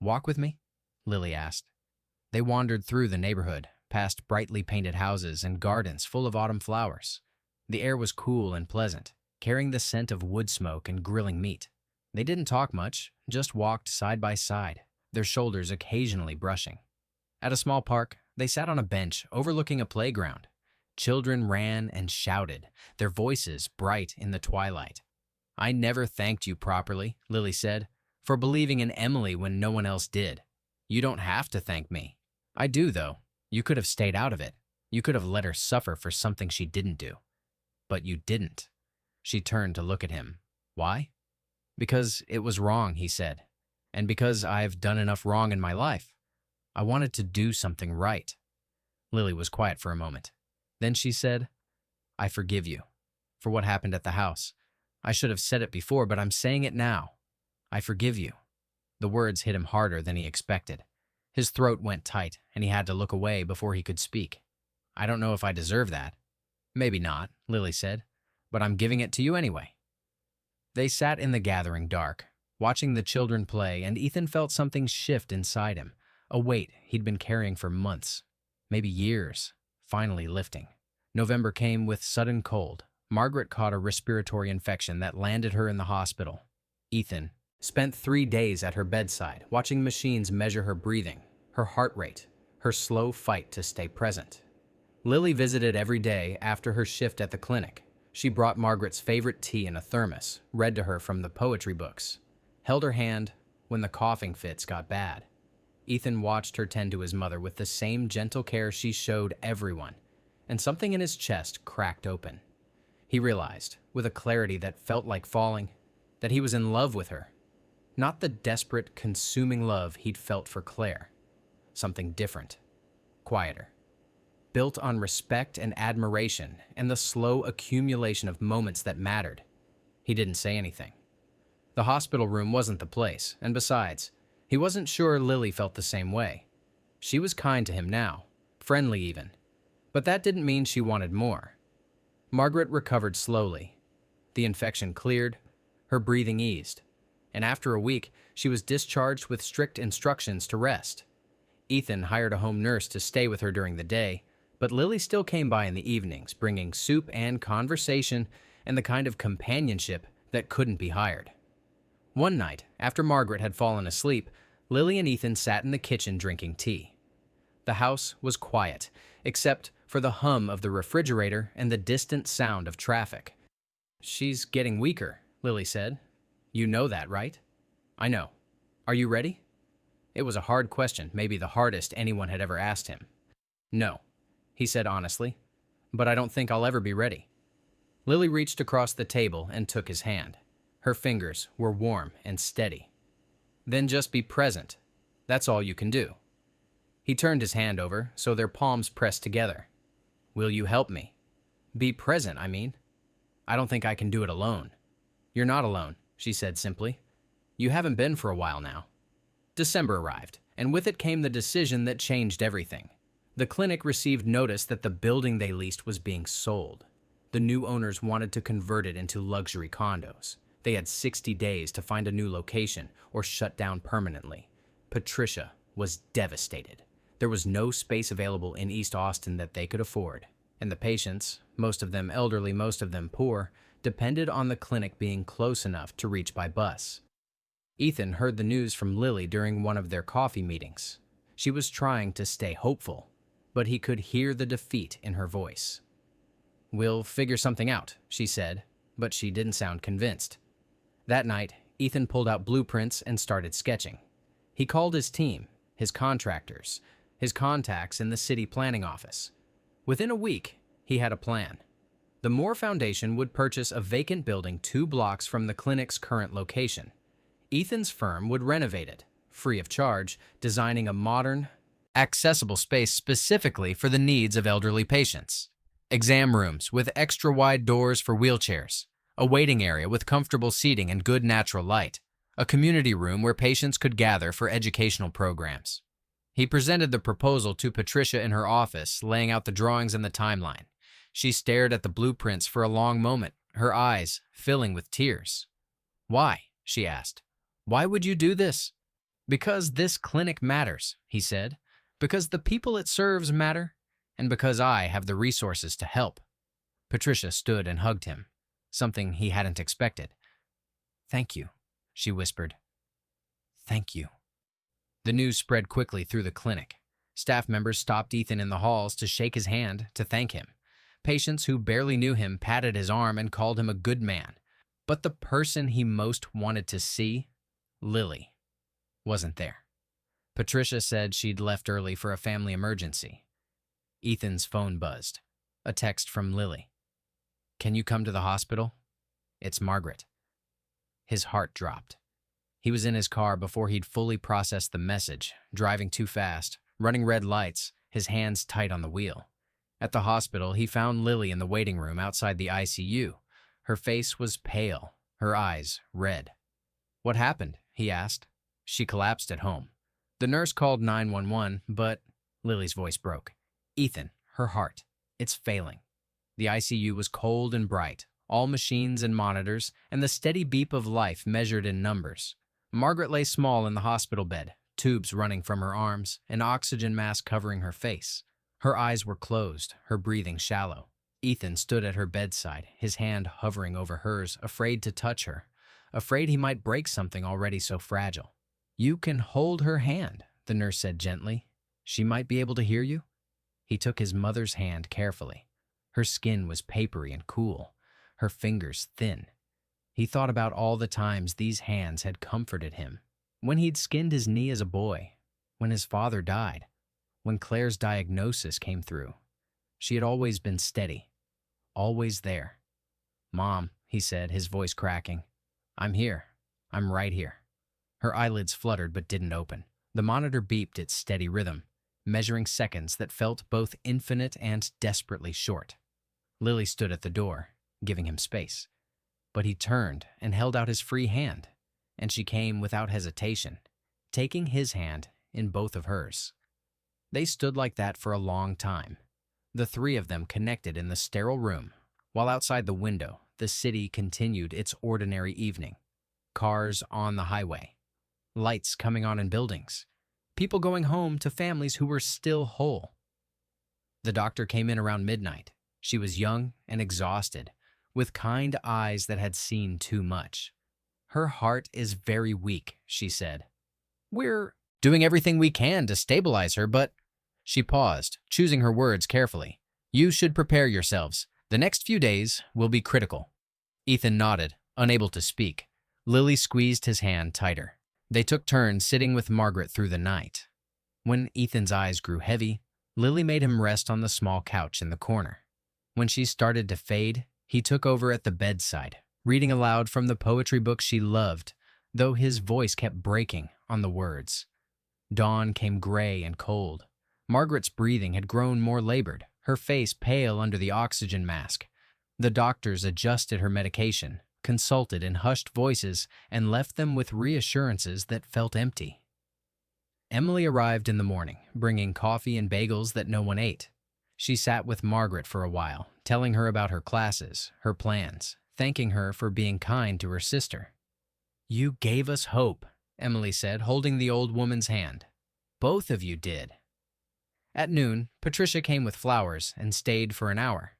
[SPEAKER 1] "Walk with me?" Lily asked. They wandered through the neighborhood, past brightly painted houses and gardens full of autumn flowers. The air was cool and pleasant, carrying the scent of wood smoke and grilling meat. They didn't talk much, just walked side by side, their shoulders occasionally brushing. At a small park, they sat on a bench overlooking a playground. Children ran and shouted, their voices bright in the twilight. "I never thanked you properly," Lily said, "for believing in Emily when no one else did. You don't have to thank me." "I do, though. You could have stayed out of it. You could have let her suffer for something she didn't do. But you didn't." She turned to look at him. Why? Because it was wrong, he said. And because I've done enough wrong in my life. I wanted to do something right. Lily was quiet for a moment. Then she said, I forgive you for what happened at the house. I should have said it before, but I'm saying it now. I forgive you. The words hit him harder than he expected. His throat went tight, and he had to look away before he could speak. I don't know if I deserve that. Maybe not, Lily said, but I'm giving it to you anyway. They sat in the gathering dark, watching the children play, and Ethan felt something shift inside him, a weight he'd been carrying for months, maybe years, finally lifting. November came with sudden cold. Margaret caught a respiratory infection that landed her in the hospital. Ethan spent 3 days at her bedside, watching machines measure her breathing, her heart rate, her slow fight to stay present. Lily visited every day after her shift at the clinic. She brought Margaret's favorite tea in a thermos, read to her from the poetry books, held her hand when the coughing fits got bad. Ethan watched her tend to his mother with the same gentle care she showed everyone, and something in his chest cracked open. He realized, with a clarity that felt like falling, that he was in love with her. Not the desperate, consuming love he'd felt for Claire. Something different, quieter, built on respect and admiration and the slow accumulation of moments that mattered. He didn't say anything. The hospital room wasn't the place, and besides, he wasn't sure Lily felt the same way. She was kind to him now, friendly even, but that didn't mean she wanted more. Margaret recovered slowly. The infection cleared, her breathing eased, and after a week, she was discharged with strict instructions to rest. Ethan hired a home nurse to stay with her during the day, but Lily still came by in the evenings, bringing soup and conversation and the kind of companionship that couldn't be hired. One night, after Margaret had fallen asleep, Lily and Ethan sat in the kitchen drinking tea. The house was quiet, except for the hum of the refrigerator and the distant sound of traffic. She's getting weaker, Lily said. You know that, right? I know. Are you ready? It was a hard question, maybe the hardest anyone had ever asked him. No, he said honestly, but I don't think I'll ever be ready. Lily reached across the table and took his hand. Her fingers were warm and steady. Then just be present. That's all you can do. He turned his hand over, so their palms pressed together. Will you help me? Be present, I mean. I don't think I can do it alone. You're not alone, she said simply. You haven't been for a while now. December arrived, and with it came the decision that changed everything. The clinic received notice that the building they leased was being sold. The new owners wanted to convert it into luxury condos. They had 60 days to find a new location or shut down permanently. Patricia was devastated. There was no space available in East Austin that they could afford, and the patients, most of them elderly, most of them poor, depended on the clinic being close enough to reach by bus. Ethan heard the news from Lily during one of their coffee meetings. She was trying to stay hopeful, but he could hear the defeat in her voice. We'll figure something out, she said, but she didn't sound convinced. That night, Ethan pulled out blueprints and started sketching. He called his team, his contractors, his contacts in the city planning office. Within a week, he had a plan. The Moore Foundation would purchase a vacant building 2 blocks from the clinic's current location. Ethan's firm would renovate it, free of charge, designing a modern, accessible space specifically for the needs of elderly patients. Exam rooms with extra-wide doors for wheelchairs, a waiting area with comfortable seating and good natural light, a community room where patients could gather for educational programs. He presented the proposal to Patricia in her office, laying out the drawings and the timeline. She stared at the blueprints for a long moment, her eyes filling with tears. Why? She asked. Why would you do this? Because this clinic matters, he said. Because the people it serves matter, and because I have the resources to help. Patricia stood and hugged him, something he hadn't expected. Thank you, she whispered. Thank you. The news spread quickly through the clinic. Staff members stopped Ethan in the halls to shake his hand to thank him. Patients who barely knew him patted his arm and called him a good man. But the person he most wanted to see, Lily, wasn't there. Patricia said she'd left early for a family emergency. Ethan's phone buzzed. A text from Lily. Can you come to the hospital? It's Margaret. His heart dropped. He was in his car before he'd fully processed the message, driving too fast, running red lights, his hands tight on the wheel. At the hospital, he found Lily in the waiting room outside the ICU. Her face was pale, her eyes red. "What happened?" he asked. "She collapsed at home." The nurse called 911, but Lily's voice broke. "Ethan, her heart. It's failing." The ICU was cold and bright, all machines and monitors, and the steady beep of life measured in numbers. Margaret lay small in the hospital bed, tubes running from her arms, an oxygen mask covering her face. Her eyes were closed, her breathing shallow. Ethan stood at her bedside, his hand hovering over hers, afraid to touch her, afraid he might break something already so fragile. "You can hold her hand," the nurse said gently. "She might be able to hear you." He took his mother's hand carefully. Her skin was papery and cool, her fingers thin. He thought about all the times these hands had comforted him. When he'd skinned his knee as a boy, when his father died, when Claire's diagnosis came through. She had always been steady, always there. "Mom," he said, his voice cracking. "I'm here. I'm right here." Her eyelids fluttered but didn't open. The monitor beeped its steady rhythm, measuring seconds that felt both infinite and desperately short. Lily stood at the door, giving him space. But he turned and held out his free hand, and she came without hesitation, taking his hand in both of hers. They stood like that for a long time, the three of them connected in the sterile room, while outside the window, the city continued its ordinary evening. Cars on the highway, lights coming on in buildings, people going home to families who were still whole. The doctor came in around midnight. She was young and exhausted, with kind eyes that had seen too much. "Her heart is very weak," she said. "We're doing everything we can to stabilize her, but—" She paused, choosing her words carefully. "You should prepare yourselves. The next few days will be critical." Ethan nodded, unable to speak. Lily squeezed his hand tighter. They took turns sitting with Margaret through the night. When Ethan's eyes grew heavy, Lily made him rest on the small couch in the corner. When she started to fade, he took over at the bedside, reading aloud from the poetry book she loved, though his voice kept breaking on the words. Dawn came gray and cold. Margaret's breathing had grown more labored, her face pale under the oxygen mask. The doctors adjusted her medication, consulted in hushed voices, and left them with reassurances that felt empty. Emily arrived in the morning, bringing coffee and bagels that no one ate. She sat with Margaret for a while, telling her about her classes, her plans, thanking her for being kind to her sister. "You gave us hope," Emily said, holding the old woman's hand. "Both of you did." At noon, Patricia came with flowers and stayed for an hour.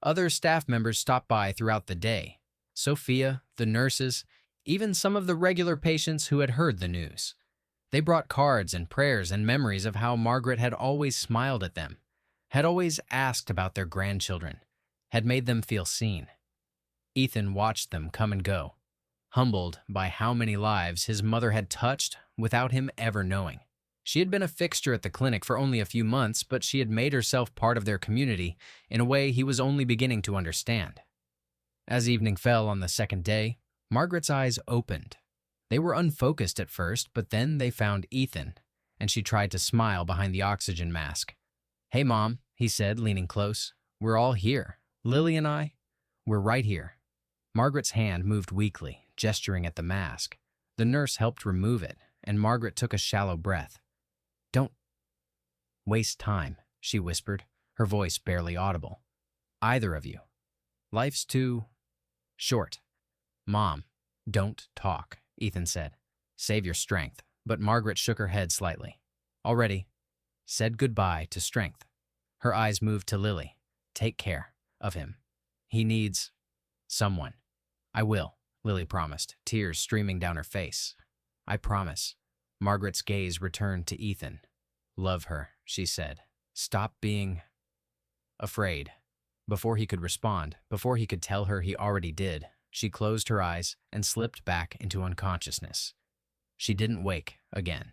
[SPEAKER 1] Other staff members stopped by throughout the day. Sophia, the nurses, even some of the regular patients who had heard the news. They brought cards and prayers and memories of how Margaret had always smiled at them, had always asked about their grandchildren, had made them feel seen. Ethan watched them come and go, humbled by how many lives his mother had touched without him ever knowing. She had been a fixture at the clinic for only a few months, but she had made herself part of their community in a way he was only beginning to understand. As evening fell on the second day, Margaret's eyes opened. They were unfocused at first, but then they found Ethan, and she tried to smile behind the oxygen mask. "Hey, Mom," he said, leaning close. "We're all here. Lily and I, we're right here." Margaret's hand moved weakly, gesturing at the mask. The nurse helped remove it, and Margaret took a shallow breath. "Don't waste time," she whispered, her voice barely audible. "Either of you. Life's too short." "Mom, don't talk," Ethan said. "Save your strength." But Margaret shook her head slightly. Already said goodbye to strength. Her eyes moved to Lily. "Take care of him. He needs someone." "I will," Lily promised, tears streaming down her face. "I promise." Margaret's gaze returned to Ethan. "Love her," she said. "Stop being afraid." Before he could respond, before he could tell her he already did, she closed her eyes and slipped back into unconsciousness. She didn't wake again.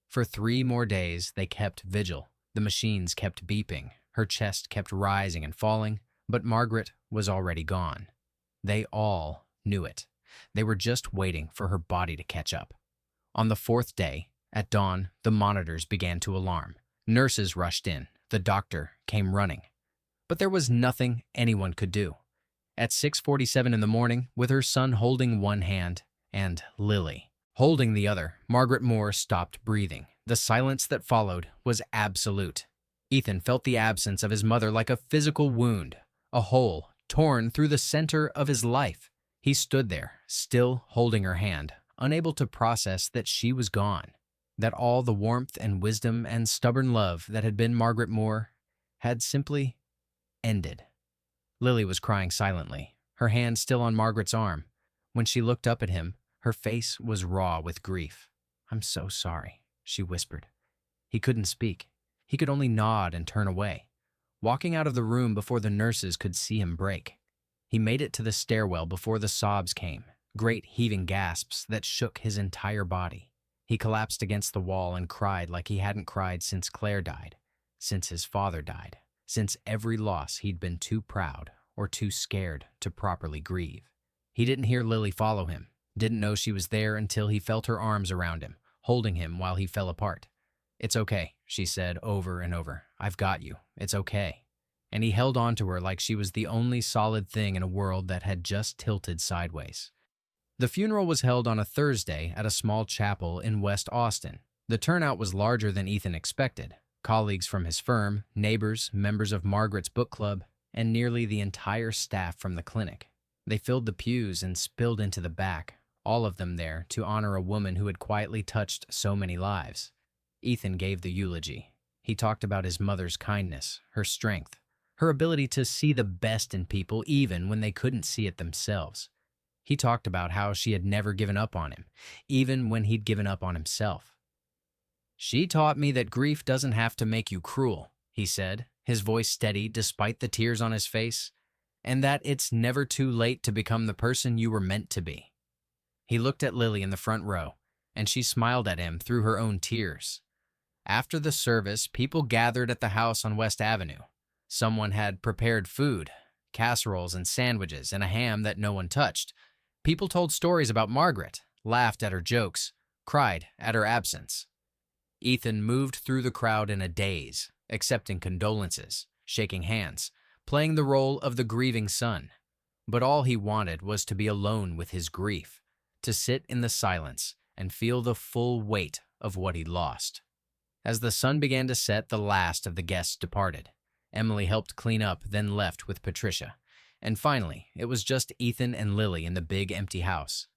[SPEAKER 1] For 3 more days, they kept vigil. The machines kept beeping. Her chest kept rising and falling, but Margaret was already gone. They all knew it. They were just waiting for her body to catch up. On the fourth day, at dawn, the monitors began to alarm. Nurses rushed in. The doctor came running. But there was nothing anyone could do. At 6:47 in the morning, with her son holding one hand and Lily holding the other, Margaret Moore stopped breathing. The silence that followed was absolute. Ethan felt the absence of his mother like a physical wound, a hole torn through the center of his life. He stood there, still holding her hand, unable to process that she was gone, that all the warmth and wisdom and stubborn love that had been Margaret Moore had simply ended. Lily was crying silently, her hand still on Margaret's arm. When she looked up at him, her face was raw with grief. "I'm so sorry," she whispered. He couldn't speak. He could only nod and turn away, walking out of the room before the nurses could see him break. He made it to the stairwell before the sobs came, great heaving gasps that shook his entire body. He collapsed against the wall and cried like he hadn't cried since Claire died, since his father died, since every loss he'd been too proud or too scared to properly grieve. He didn't hear Lily follow him, didn't know she was there until he felt her arms around him, holding him while he fell apart. "It's okay," she said over and over. "I've got you. It's okay." And he held on to her like she was the only solid thing in a world that had just tilted sideways. The funeral was held on a Thursday at a small chapel in West Austin. The turnout was larger than Ethan expected. Colleagues from his firm, neighbors, members of Margaret's book club, and nearly the entire staff from the clinic. They filled the pews and spilled into the back, all of them there to honor a woman who had quietly touched so many lives. Ethan gave the eulogy. He talked about his mother's kindness, her strength, her ability to see the best in people even when they couldn't see it themselves. He talked about how she had never given up on him, even when he'd given up on himself. "She taught me that grief doesn't have to make you cruel," he said, his voice steady despite the tears on his face, "and that it's never too late to become the person you were meant to be." He looked at Lily in the front row, and she smiled at him through her own tears. After the service, people gathered at the house on West Avenue. Someone had prepared food, casseroles and sandwiches, and a ham that no one touched. People told stories about Margaret, laughed at her jokes, cried at her absence. Ethan moved through the crowd in a daze, accepting condolences, shaking hands, playing the role of the grieving son. But all he wanted was to be alone with his grief, to sit in the silence and feel the full weight of what he'd lost. As the sun began to set, the last of the guests departed. Emily helped clean up, then left with Patricia. And finally, it was just Ethan and Lily in the big empty house.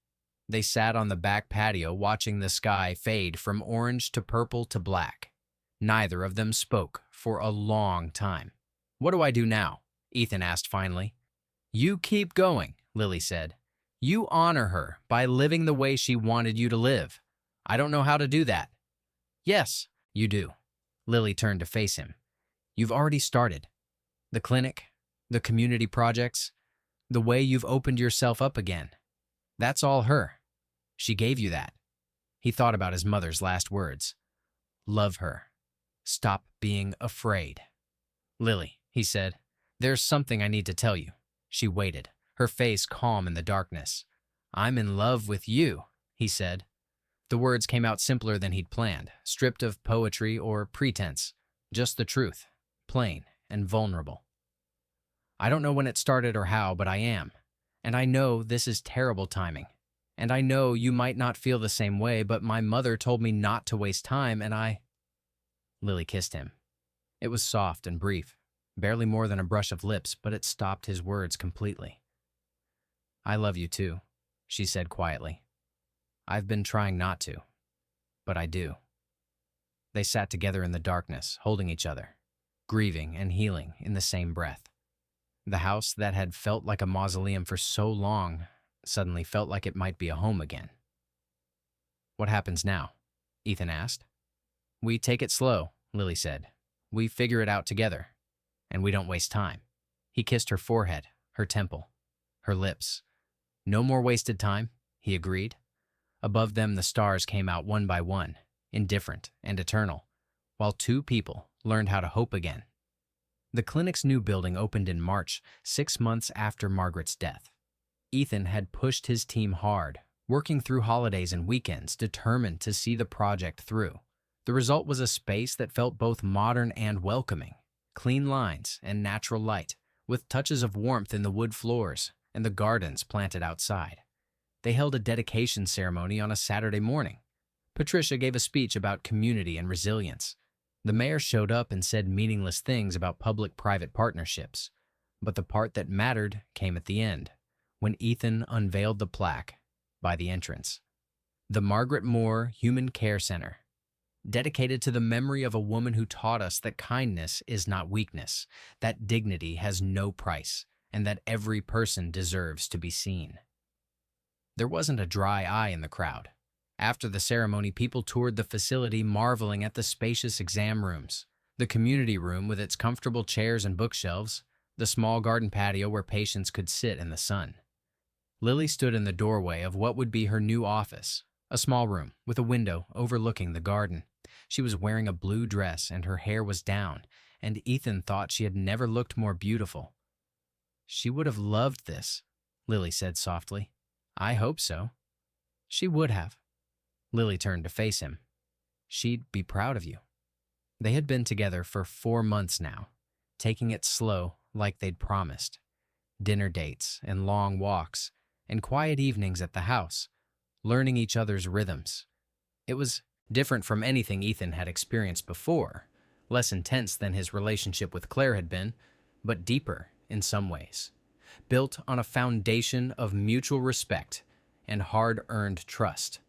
[SPEAKER 1] They sat on the back patio watching the sky fade from orange to purple to black. Neither of them spoke for a long time. "What do I do now?" Ethan asked finally. "You keep going," Lily said. "You honor her by living the way she wanted you to live. I don't know how to do that." "Yes, you do." Lily turned to face him. "You've already started. The clinic, the community projects, the way you've opened yourself up again. That's all her. She gave you that." He thought about his mother's last words. "Love her. Stop being afraid." "Lily," he said, "there's something I need to tell you." She waited, her face calm in the darkness. "I'm in love with you," he said. The words came out simpler than he'd planned, stripped of poetry or pretense, just the truth, plain and vulnerable. "I don't know when it started or how, but I am. And I know this is terrible timing. And I know you might not feel the same way, but my mother told me not to waste time, and I—" Lily kissed him. It was soft and brief, barely more than a brush of lips, but it stopped his words completely. "I love you too," she said quietly. "I've been trying not to, but I do." They sat together in the darkness, holding each other, grieving and healing in the same breath. The house that had felt like a mausoleum for so long suddenly felt like it might be a home again. "What happens now?" Ethan asked. "We take it slow," Lily said. "We figure it out together, and we don't waste time." He kissed her forehead, her temple, her lips. "No more wasted time," he agreed. Above them, the stars came out one by one, indifferent and eternal, while two people learned how to hope again. The clinic's new building opened in March, 6 months after Margaret's death. Ethan had pushed his team hard, working through holidays and weekends, determined to see the project through. The result was a space that felt both modern and welcoming, clean lines and natural light, with touches of warmth in the wood floors and the gardens planted outside. They held a dedication ceremony on a Saturday morning. Patricia gave a speech about community and resilience. The mayor showed up and said meaningless things about public-private partnerships. But the part that mattered came at the end, when Ethan unveiled the plaque by the entrance. The Margaret Moore Human Care Center, dedicated to the memory of a woman who taught us that kindness is not weakness, that dignity has no price, and that every person deserves to be seen. There wasn't a dry eye in the crowd. After the ceremony, people toured the facility, marveling at the spacious exam rooms, the community room with its comfortable chairs and bookshelves, the small garden patio where patients could sit in the sun. Lily stood in the doorway of what would be her new office, a small room with a window overlooking the garden. She was wearing a blue dress and her hair was down, and Ethan thought she had never looked more beautiful. "She would have loved this," Lily said softly. "I hope so." "She would have." Lily turned to face him. "She'd be proud of you." They had been together for 4 months now, taking it slow like they'd promised. Dinner dates and long walks and quiet evenings at the house, learning each other's rhythms. It was different from anything Ethan had experienced before, less intense than his relationship with Claire had been, but deeper in some ways, built on a foundation of mutual respect and hard-earned trust.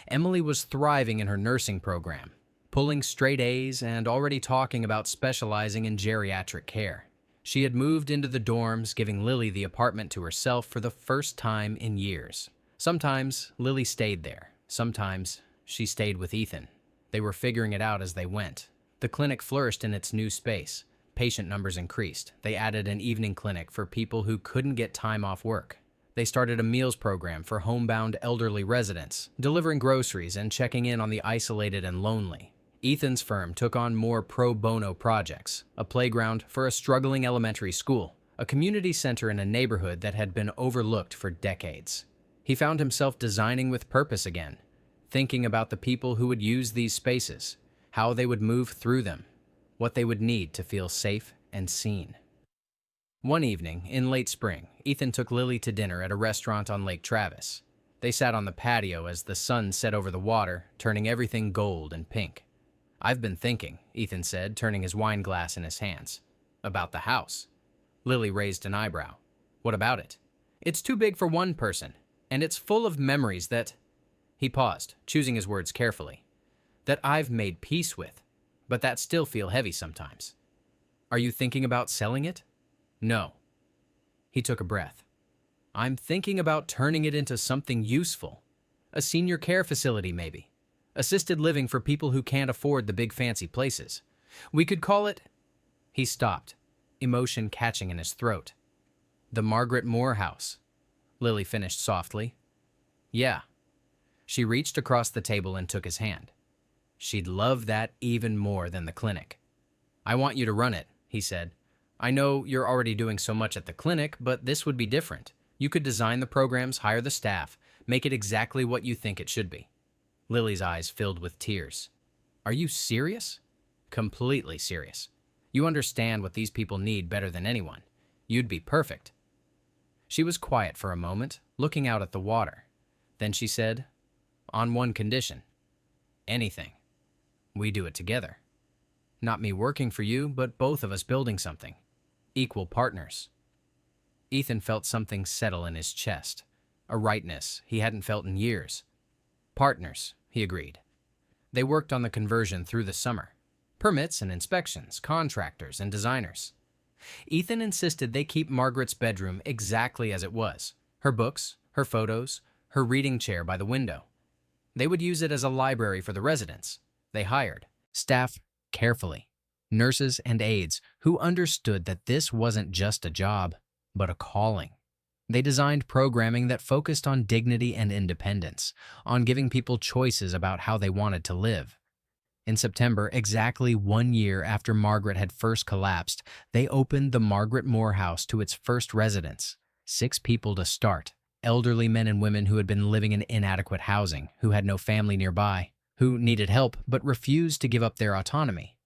[SPEAKER 1] Emily was thriving in her nursing program, pulling straight A's and already talking about specializing in geriatric care. She had moved into the dorms, giving Lily the apartment to herself for the first time in years. Sometimes Lily stayed there. Sometimes she stayed with Ethan. They were figuring it out as they went. The clinic flourished in its new space. Patient numbers increased. They added an evening clinic for people who couldn't get time off work. They started a meals program for homebound elderly residents, delivering groceries and checking in on the isolated and lonely. Ethan's firm took on more pro bono projects, a playground for a struggling elementary school, a community center in a neighborhood that had been overlooked for decades. He found himself designing with purpose again, thinking about the people who would use these spaces, how they would move through them, what they would need to feel safe and seen. One evening, in late spring, Ethan took Lily to dinner at a restaurant on Lake Travis. They sat on the patio as the sun set over the water, turning everything gold and pink. "I've been thinking," Ethan said, turning his wine glass in his hands, "about the house." Lily raised an eyebrow. "What about it?" "It's too big for one person, and it's full of memories that—" He paused, choosing his words carefully. "That I've made peace with, but that still feel heavy sometimes." "Are you thinking about selling it?" "No." He took a breath. "I'm thinking about turning it into something useful. A senior care facility, maybe. Assisted living for people who can't afford the big fancy places. We could call it—" He stopped, emotion catching in his throat. "The Margaret Moore House," Lily finished softly. "Yeah." She reached across the table and took his hand. "She'd love that even more than the clinic." "I want you to run it," he said. "I know you're already doing so much at the clinic, but this would be different. You could design the programs, hire the staff, make it exactly what you think it should be." Lily's eyes filled with tears. "Are you serious?" "Completely serious. You understand what these people need better than anyone. You'd be perfect." She was quiet for a moment, looking out at the water. Then she said, "On one condition." "Anything. We do it together. Not me working for you, but both of us building something. Equal partners." Ethan felt something settle in his chest, a rightness he hadn't felt in years. "Partners," he agreed. They worked on the conversion through the summer. Permits and inspections, contractors and designers. Ethan insisted they keep Margaret's bedroom exactly as it was. Her books, her photos, her reading chair by the window. They would use it as a library for the residents. They hired staff carefully, nurses and aides who understood that this wasn't just a job, but a calling. They designed programming that focused on dignity and independence, on giving people choices about how they wanted to live. In September, exactly 1 year after Margaret had first collapsed, they opened the Margaret Moore House to its first residents, 6 people to start, elderly men and women who had been living in inadequate housing, who had no family nearby, who needed help but refused to give up their autonomy.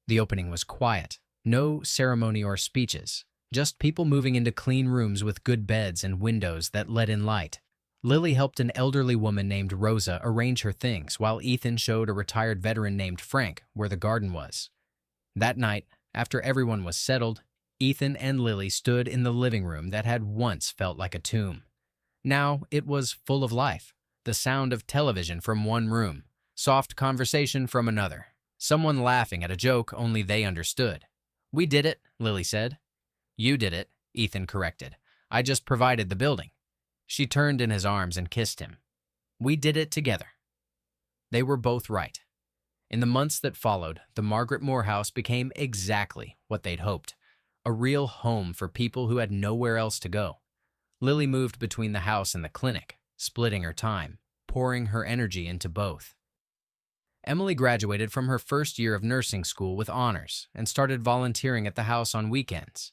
[SPEAKER 1] The opening was quiet, no ceremony or speeches, just people moving into clean rooms with good beds and windows that let in light. Lily helped an elderly woman named Rosa arrange her things, while Ethan showed a retired veteran named Frank where the garden was. That night, after everyone was settled, Ethan and Lily stood in the living room that had once felt like a tomb. Now it was full of life, the sound of television from one room, soft conversation from another, someone laughing at a joke only they understood. "We did it," Lily said. "You did it," Ethan corrected. "I just provided the building." She turned in his arms and kissed him. "We did it together." They were both right. In the months that followed, the Margaret Moore house became exactly what they'd hoped, a real home for people who had nowhere else to go. Lily moved between the house and the clinic, splitting her time, pouring her energy into both. Emily graduated from her first year of nursing school with honors and started volunteering at the house on weekends.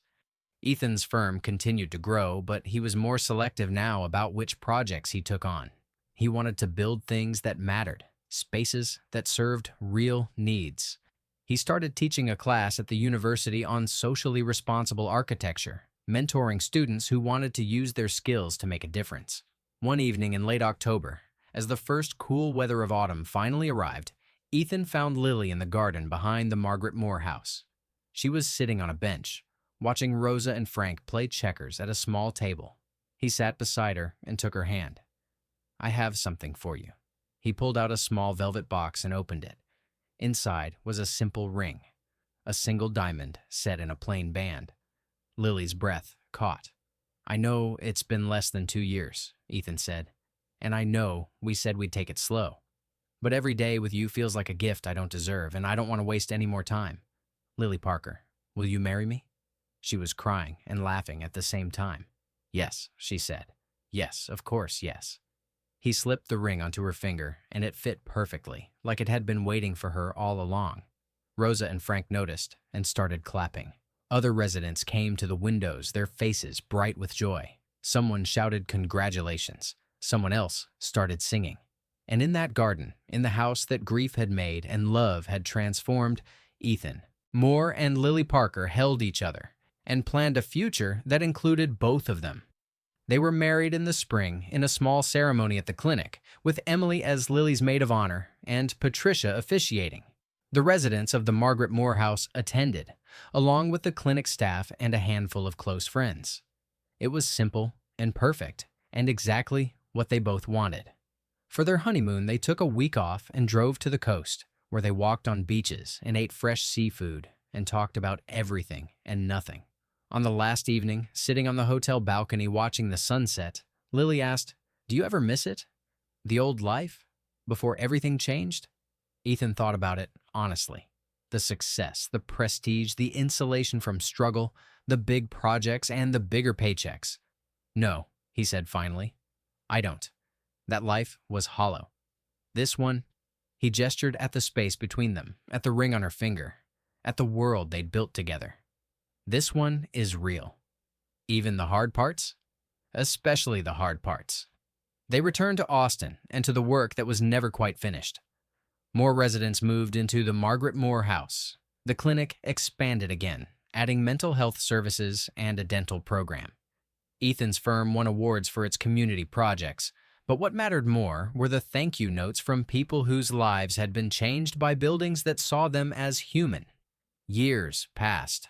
[SPEAKER 1] Ethan's firm continued to grow, but he was more selective now about which projects he took on. He wanted to build things that mattered, spaces that served real needs. He started teaching a class at the university on socially responsible architecture, mentoring students who wanted to use their skills to make a difference. One evening in late October, as the first cool weather of autumn finally arrived, Ethan found Lily in the garden behind the Margaret Moore house. She was sitting on a bench, watching Rosa and Frank play checkers at a small table. He sat beside her and took her hand. "I have something for you." He pulled out a small velvet box and opened it. Inside was a simple ring, a single diamond set in a plain band. Lily's breath caught. "I know it's been less than 2 years," Ethan said, "and I know we said we'd take it slow. But every day with you feels like a gift I don't deserve, and I don't want to waste any more time. Lily Parker, will you marry me?" She was crying and laughing at the same time. "Yes," she said. "Yes, of course, yes." He slipped the ring onto her finger, and it fit perfectly, like it had been waiting for her all along. Rosa and Frank noticed and started clapping. Other residents came to the windows, their faces bright with joy. Someone shouted congratulations. Someone else started singing. And in that garden, in the house that grief had made and love had transformed, Ethan Moore and Lily Parker held each other and planned a future that included both of them. They were married in the spring in a small ceremony at the clinic, with Emily as Lily's maid of honor and Patricia officiating. The residents of the Margaret Moore house attended, along with the clinic staff and a handful of close friends. It was simple and perfect, and exactly what they both wanted. For their honeymoon, they took a week off and drove to the coast, where they walked on beaches and ate fresh seafood and talked about everything and nothing. On the last evening, sitting on the hotel balcony watching the sunset, Lily asked, "Do you ever miss it? The old life? Before everything changed?" Ethan thought about it honestly. The success, the prestige, the insulation from struggle, the big projects, and the bigger paychecks. "No," he said finally. "I don't. That life was hollow. This one," he gestured at the space between them, at the ring on her finger, at the world they'd built together. "This one is real. Even the hard parts? Especially the hard parts." They returned to Austin and to the work that was never quite finished. More residents moved into the Margaret Moore house. The clinic expanded again, adding mental health services and a dental program. Ethan's firm won awards for its community projects, but what mattered more were the thank you notes from people whose lives had been changed by buildings that saw them as human. Years passed.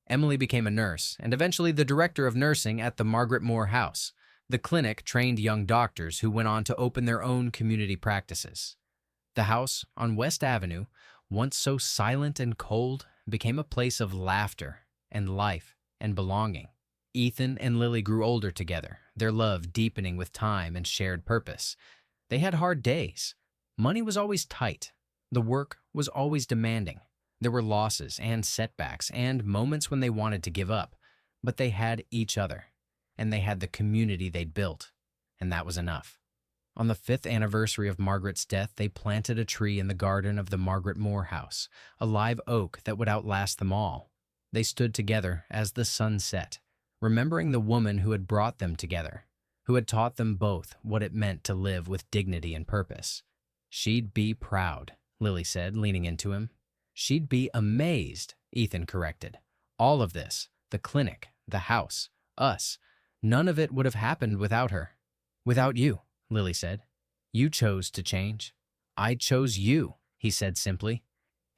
[SPEAKER 1] Emily became a nurse and eventually the director of nursing at the Margaret Moore house. The clinic trained young doctors who went on to open their own community practices. The house on West Avenue, once so silent and cold, became a place of laughter and life and belonging. Ethan and Lily grew older together, their love deepening with time and shared purpose. They had hard days. Money was always tight. The work was always demanding. There were losses and setbacks and moments when they wanted to give up, but they had each other, and they had the community they'd built, and that was enough. On the 5th anniversary of Margaret's death, they planted a tree in the garden of the Margaret Moore house, a live oak that would outlast them all. They stood together as the sun set, remembering the woman who had brought them together, who had taught them both what it meant to live with dignity and purpose. She'd be proud, Lily said, leaning into him. She'd be amazed, Ethan corrected. All of this, the clinic, the house, us, none of it would have happened without her. Without you, Lily said. You chose to change. I chose you, he said simply.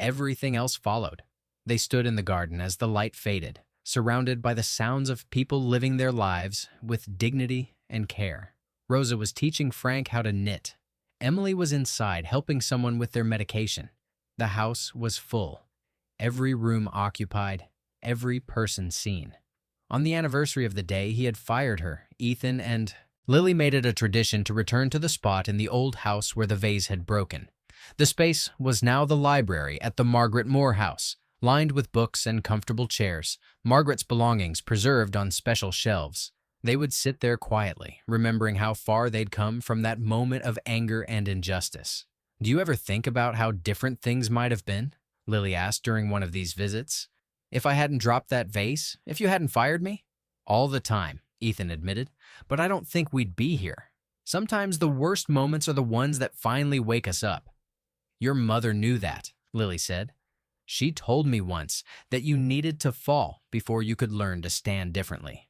[SPEAKER 1] Everything else followed. They stood in the garden as the light faded, surrounded by the sounds of people living their lives with dignity and care. Rosa was teaching Frank how to knit. Emily was inside helping someone with their medication. The house was full. Every room occupied, every person seen. On the anniversary of the day he had fired her, Ethan and Lily made it a tradition to return to the spot in the old house where the vase had broken. The space was now the library at the Margaret Moore house, lined with books and comfortable chairs, Margaret's belongings preserved on special shelves. They would sit there quietly, remembering how far they'd come from that moment of anger and injustice. Do you ever think about how different things might have been? Lily asked during one of these visits. If I hadn't dropped that vase? If you hadn't fired me? All the time, Ethan admitted, but I don't think we'd be here. Sometimes the worst moments are the ones that finally wake us up. Your mother knew that, Lily said. She told me once that you needed to fall before you could learn to stand differently.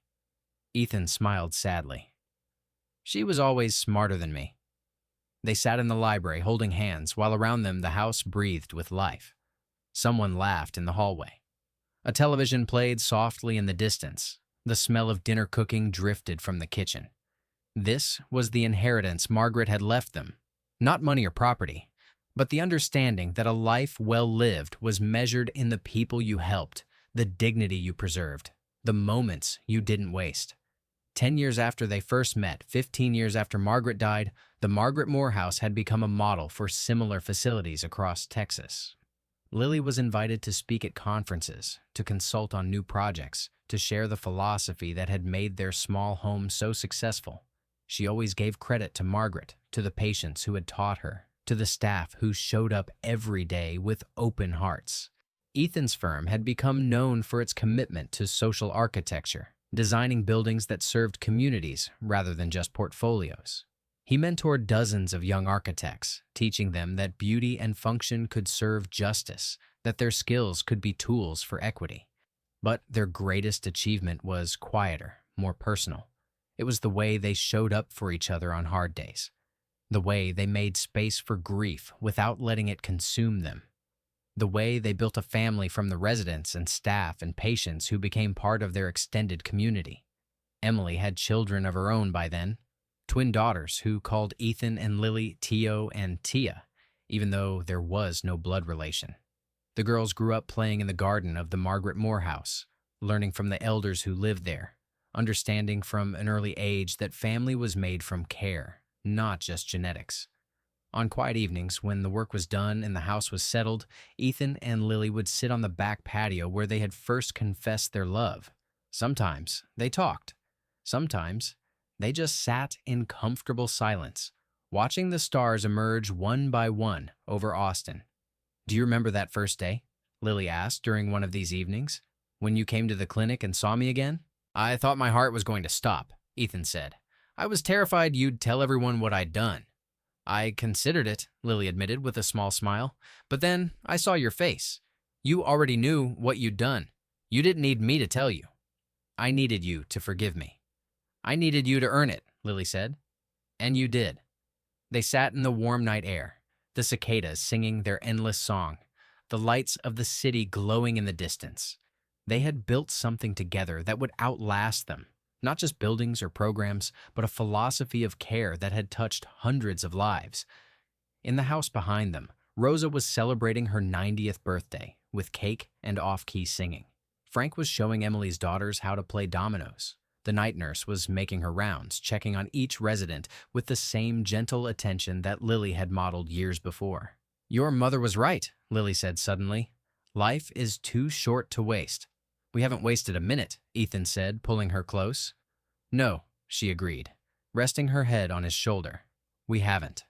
[SPEAKER 1] Ethan smiled sadly. She was always smarter than me. They sat in the library holding hands while around them the house breathed with life. Someone laughed in the hallway. A television played softly in the distance. The smell of dinner cooking drifted from the kitchen. This was the inheritance Margaret had left them. Not money or property, but the understanding that a life well lived was measured in the people you helped, the dignity you preserved, the moments you didn't waste. 10 years after they first met, 15 years after Margaret died, the Margaret Moore House had become a model for similar facilities across Texas. Lily was invited to speak at conferences, to consult on new projects, to share the philosophy that had made their small home so successful. She always gave credit to Margaret, to the patients who had taught her, to the staff who showed up every day with open hearts. Ethan's firm had become known for its commitment to social architecture, designing buildings that served communities rather than just portfolios. He mentored dozens of young architects, teaching them that beauty and function could serve justice, that their skills could be tools for equity. But their greatest achievement was quieter, more personal. It was the way they showed up for each other on hard days, the way they made space for grief without letting it consume them, the way they built a family from the residents and staff and patients who became part of their extended community. Emily had children of her own by then, twin daughters who called Ethan and Lily Tio and Tia, even though there was no blood relation. The girls grew up playing in the garden of the Margaret Moore House, learning from the elders who lived there, understanding from an early age that family was made from care, not just genetics. On quiet evenings, when the work was done and the house was settled, Ethan and Lily would sit on the back patio where they had first confessed their love. Sometimes they talked. Sometimes they just sat in comfortable silence, watching the stars emerge one by one over Austin. Do you remember that first day? Lily asked during one of these evenings, when you came to the clinic and saw me again? I thought my heart was going to stop, Ethan said. I was terrified you'd tell everyone what I'd done. I considered it, Lily admitted with a small smile, but then I saw your face. You already knew what you'd done. You didn't need me to tell you. I needed you to forgive me. I needed you to earn it, Lily said. And you did. They sat in the warm night air, the cicadas singing their endless song, the lights of the city glowing in the distance. They had built something together that would outlast them, not just buildings or programs, but a philosophy of care that had touched hundreds of lives. In the house behind them, Rosa was celebrating her 90th birthday with cake and off-key singing. Frank was showing Emily's daughters how to play dominoes. The night nurse was making her rounds, checking on each resident with the same gentle attention that Lily had modeled years before. Your mother was right, Lily said suddenly. Life is too short to waste. We haven't wasted a minute, Ethan said, pulling her close. No, she agreed, resting her head on his shoulder. We haven't.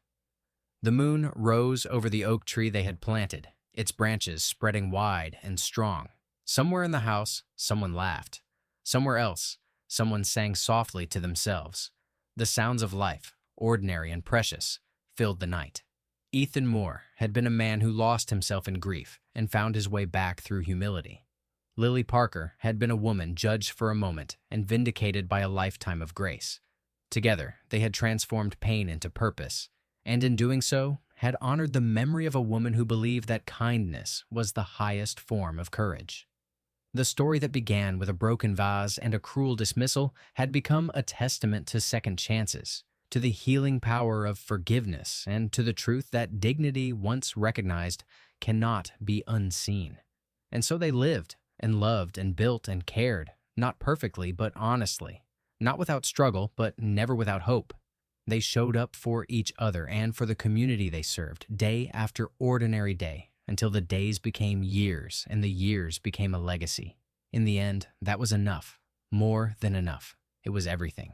[SPEAKER 1] The moon rose over the oak tree they had planted, its branches spreading wide and strong. Somewhere in the house, someone laughed. Somewhere else, someone sang softly to themselves. The sounds of life, ordinary and precious, filled the night. Ethan Moore had been a man who lost himself in grief and found his way back through humility. Lily Parker had been a woman judged for a moment and vindicated by a lifetime of grace. Together, they had transformed pain into purpose, and in doing so, had honored the memory of a woman who believed that kindness was the highest form of courage. The story that began with a broken vase and a cruel dismissal had become a testament to second chances, to the healing power of forgiveness, and to the truth that dignity once recognized cannot be unseen. And so they lived and loved and built and cared, not perfectly but honestly, not without struggle but never without hope. They showed up for each other and for the community they served, day after ordinary day, until the days became years and the years became a legacy. In the end, that was enough, more than enough. It was everything.